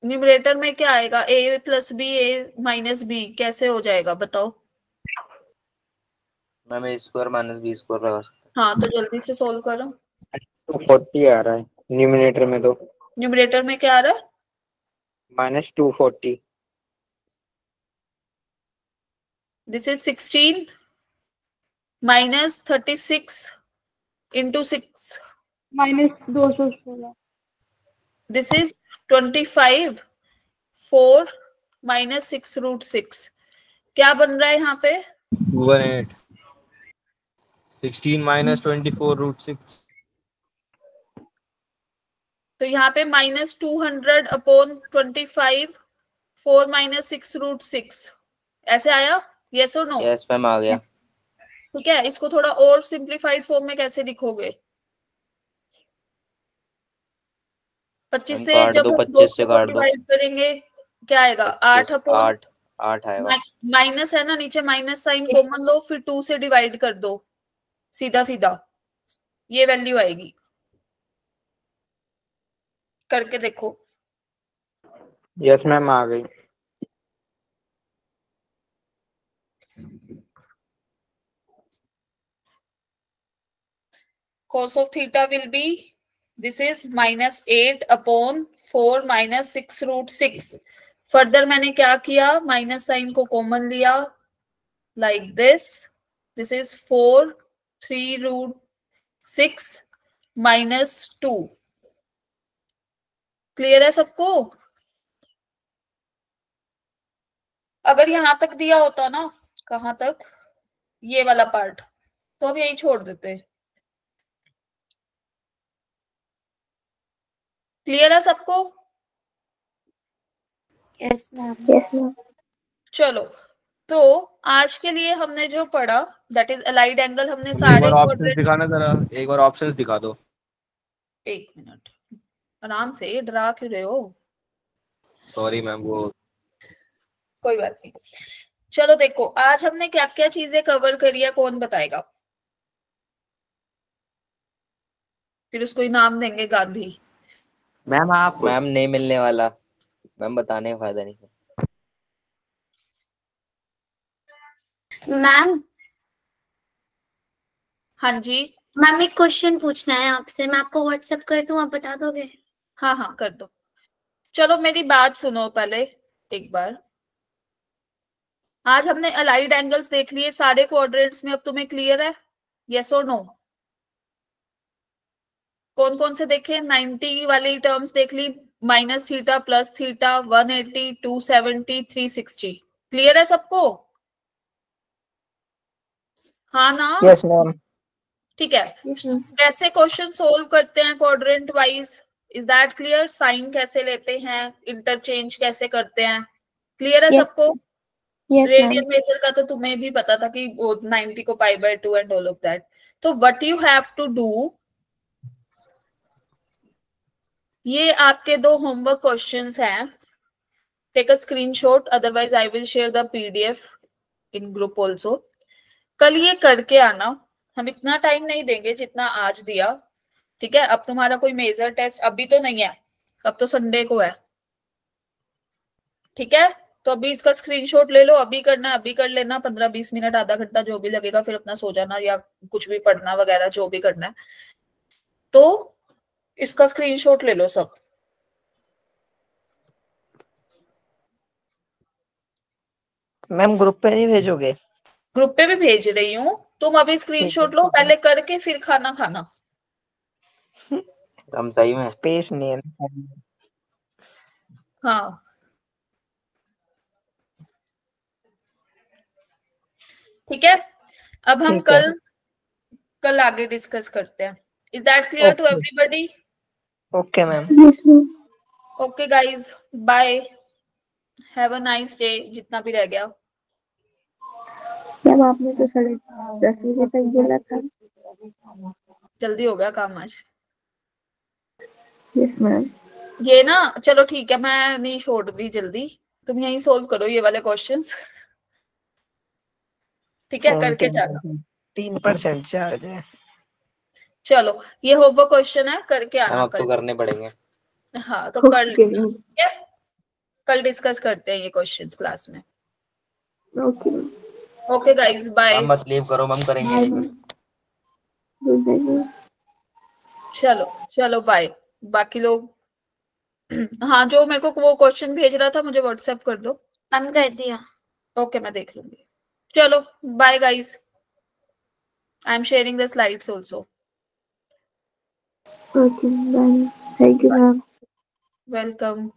न्यूमरेटर में क्या आएगा? a plus b, a minus b कैसे हो जाएगा बताओ? Ma'am a square minus B square लगा सकते हाँ, तो जल्दी से सोल्व करो। 240 आ रहा है न्यूमिनेटर में। तो न्यूमरेटर में क्या आ रहा है? Minus 240। This is 16 minus 36 into 6 minus 216। This is 25 4 minus 6√6 क्या बन रहा है यहाँ पे 218 16 माइनस 24√6 तो यहाँ पे -200 अपॉन 25 4 माइनस 6√6 ऐसे आया यस और नो यस मैम आ गया ठीक है इसको थोड़ा और सिंप्लीफाइड फॉर्म में कैसे लिखोगे 25 से काट जब दो हम 25 से 2 काट दो डिवाइड करेंगे क्या आएगा 8 अपॉन 8 आएगा माइनस है ना नीचे माइनस साइन कॉमन लो फिर 2 से डिवाइड कर दो सीधा सीधा ये वैल्यू आएगी करके देखो यस मैम आ गई cos of theta will be this is -8 upon 4 minus 6√6 further मैंने क्या किया माइनस साइन को कॉमन लिया लाइक दिस इज 4 3√6 -2 क्लियर है सबको अगर यहां तक दिया होता ना कहां तक ये वाला पार्ट तो हम यही छोड़ देते क्लियर है सबको यस मैम चलो तो आज के लिए हमने जो पढ़ा दैट इज अलाइड एंगल हमने एक सारे बार ऑप्शंस दिखाना जरा एक बार ऑप्शंस दिखा दो एक मिनट आराम से डरा क्यों रहे हो सॉरी मैम वो कोई बात नहीं चलो देखो आज हमने क्या क्या चीजें कवर करी है कौन बताएगा फिर उसको इनाम देंगे गांधी मैम आप मैम नहीं मिलने वाला मैम बताने का फायदा नहीं मैम हाँ जी मैम एक क्वेश्चन पूछना है आपसे मैं आपको व्हाट्सएप कर दूं आप बता दोगे हाँ हाँ कर दो चलो मेरी बात सुनो पहले एक बार आज हमने अलाइड एंगल्स देख लिए सारे क्वाड्रेंट्स में अब तुम्हें क्लियर है यस और नो कौन कौन से देखे 90 वाली टर्म्स देख ली -θ +θ 180 270 360 क्लियर है सबको हाँ ना यस मैम ठीक है कैसे क्वेश्चन सोल्व करते हैं quadrant wise is that clear sine कैसे लेते हैं इंटरचेंज कैसे करते हैं क्लियर है सबको रेडियन मेजर का तो तुम्हें भी पता था कि 90 को π/2 एंड ऑल ऑफ दैट तो what you have to do ये आपके 2 होमवर्क क्वेश्चंस हैं take a screenshot otherwise I will share the PDF in group also कल ये करके आना हम इतना टाइम नहीं देंगे जितना आज दिया ठीक है अब तुम्हारा कोई मेजर टेस्ट अभी तो नहीं है अब तो संडे को है ठीक है तो अभी इसका स्क्रीनशॉट ले लो अभी करना है अभी कर लेना 15-20 मिनट आधा घंटा जो भी लगेगा फिर अपना सो जाना या कुछ भी पढ़ना वगैरह जो भी करना है तो इसका स्क्रीनशॉट ले लो सब मैम ग्रुप पे नहीं भेजोगे ग्रुप पे भी भेज रही हूँ तुम अभी स्क्रीनशॉट लो पहले करके फिर खाना खाना हम सही में स्पेस नहीं है हाँ ठीक है अब हम कल आगे डिस्कस करते हैं is that clear to everybody okay ma'am okay guys bye have a nice day जितना भी रह गया मैम आपने तो 10:30 बजे तक बोला था जल्दी हो गया काम आज यस मैम ये ना चलो ठीक है मैं नहीं छोड़ दी जल्दी तुम यही सोल्व करो ये वाले क्वेश्चंस ठीक है करके जाना 3% चार्ज है चलो ये होमवर्क क्वेश्चन है करके आना अब तो करने पड़ेंगे हाँ तो कल डिस्कस करते हैं ये क्वेश्चंस क्लास में ओके गाइस बाय हम मत लीव करो हम करेंगे नहीं चलो चलो बाय बाकी लोग हाँ जो मेरे को वो क्वेश्चन भेज रहा था मुझे व्हाट्सएप कर दो हम कर दिया ओके मैं देख लूंगी चलो bye guys I am sharing the slides also okay bye thank you ma'am welcome.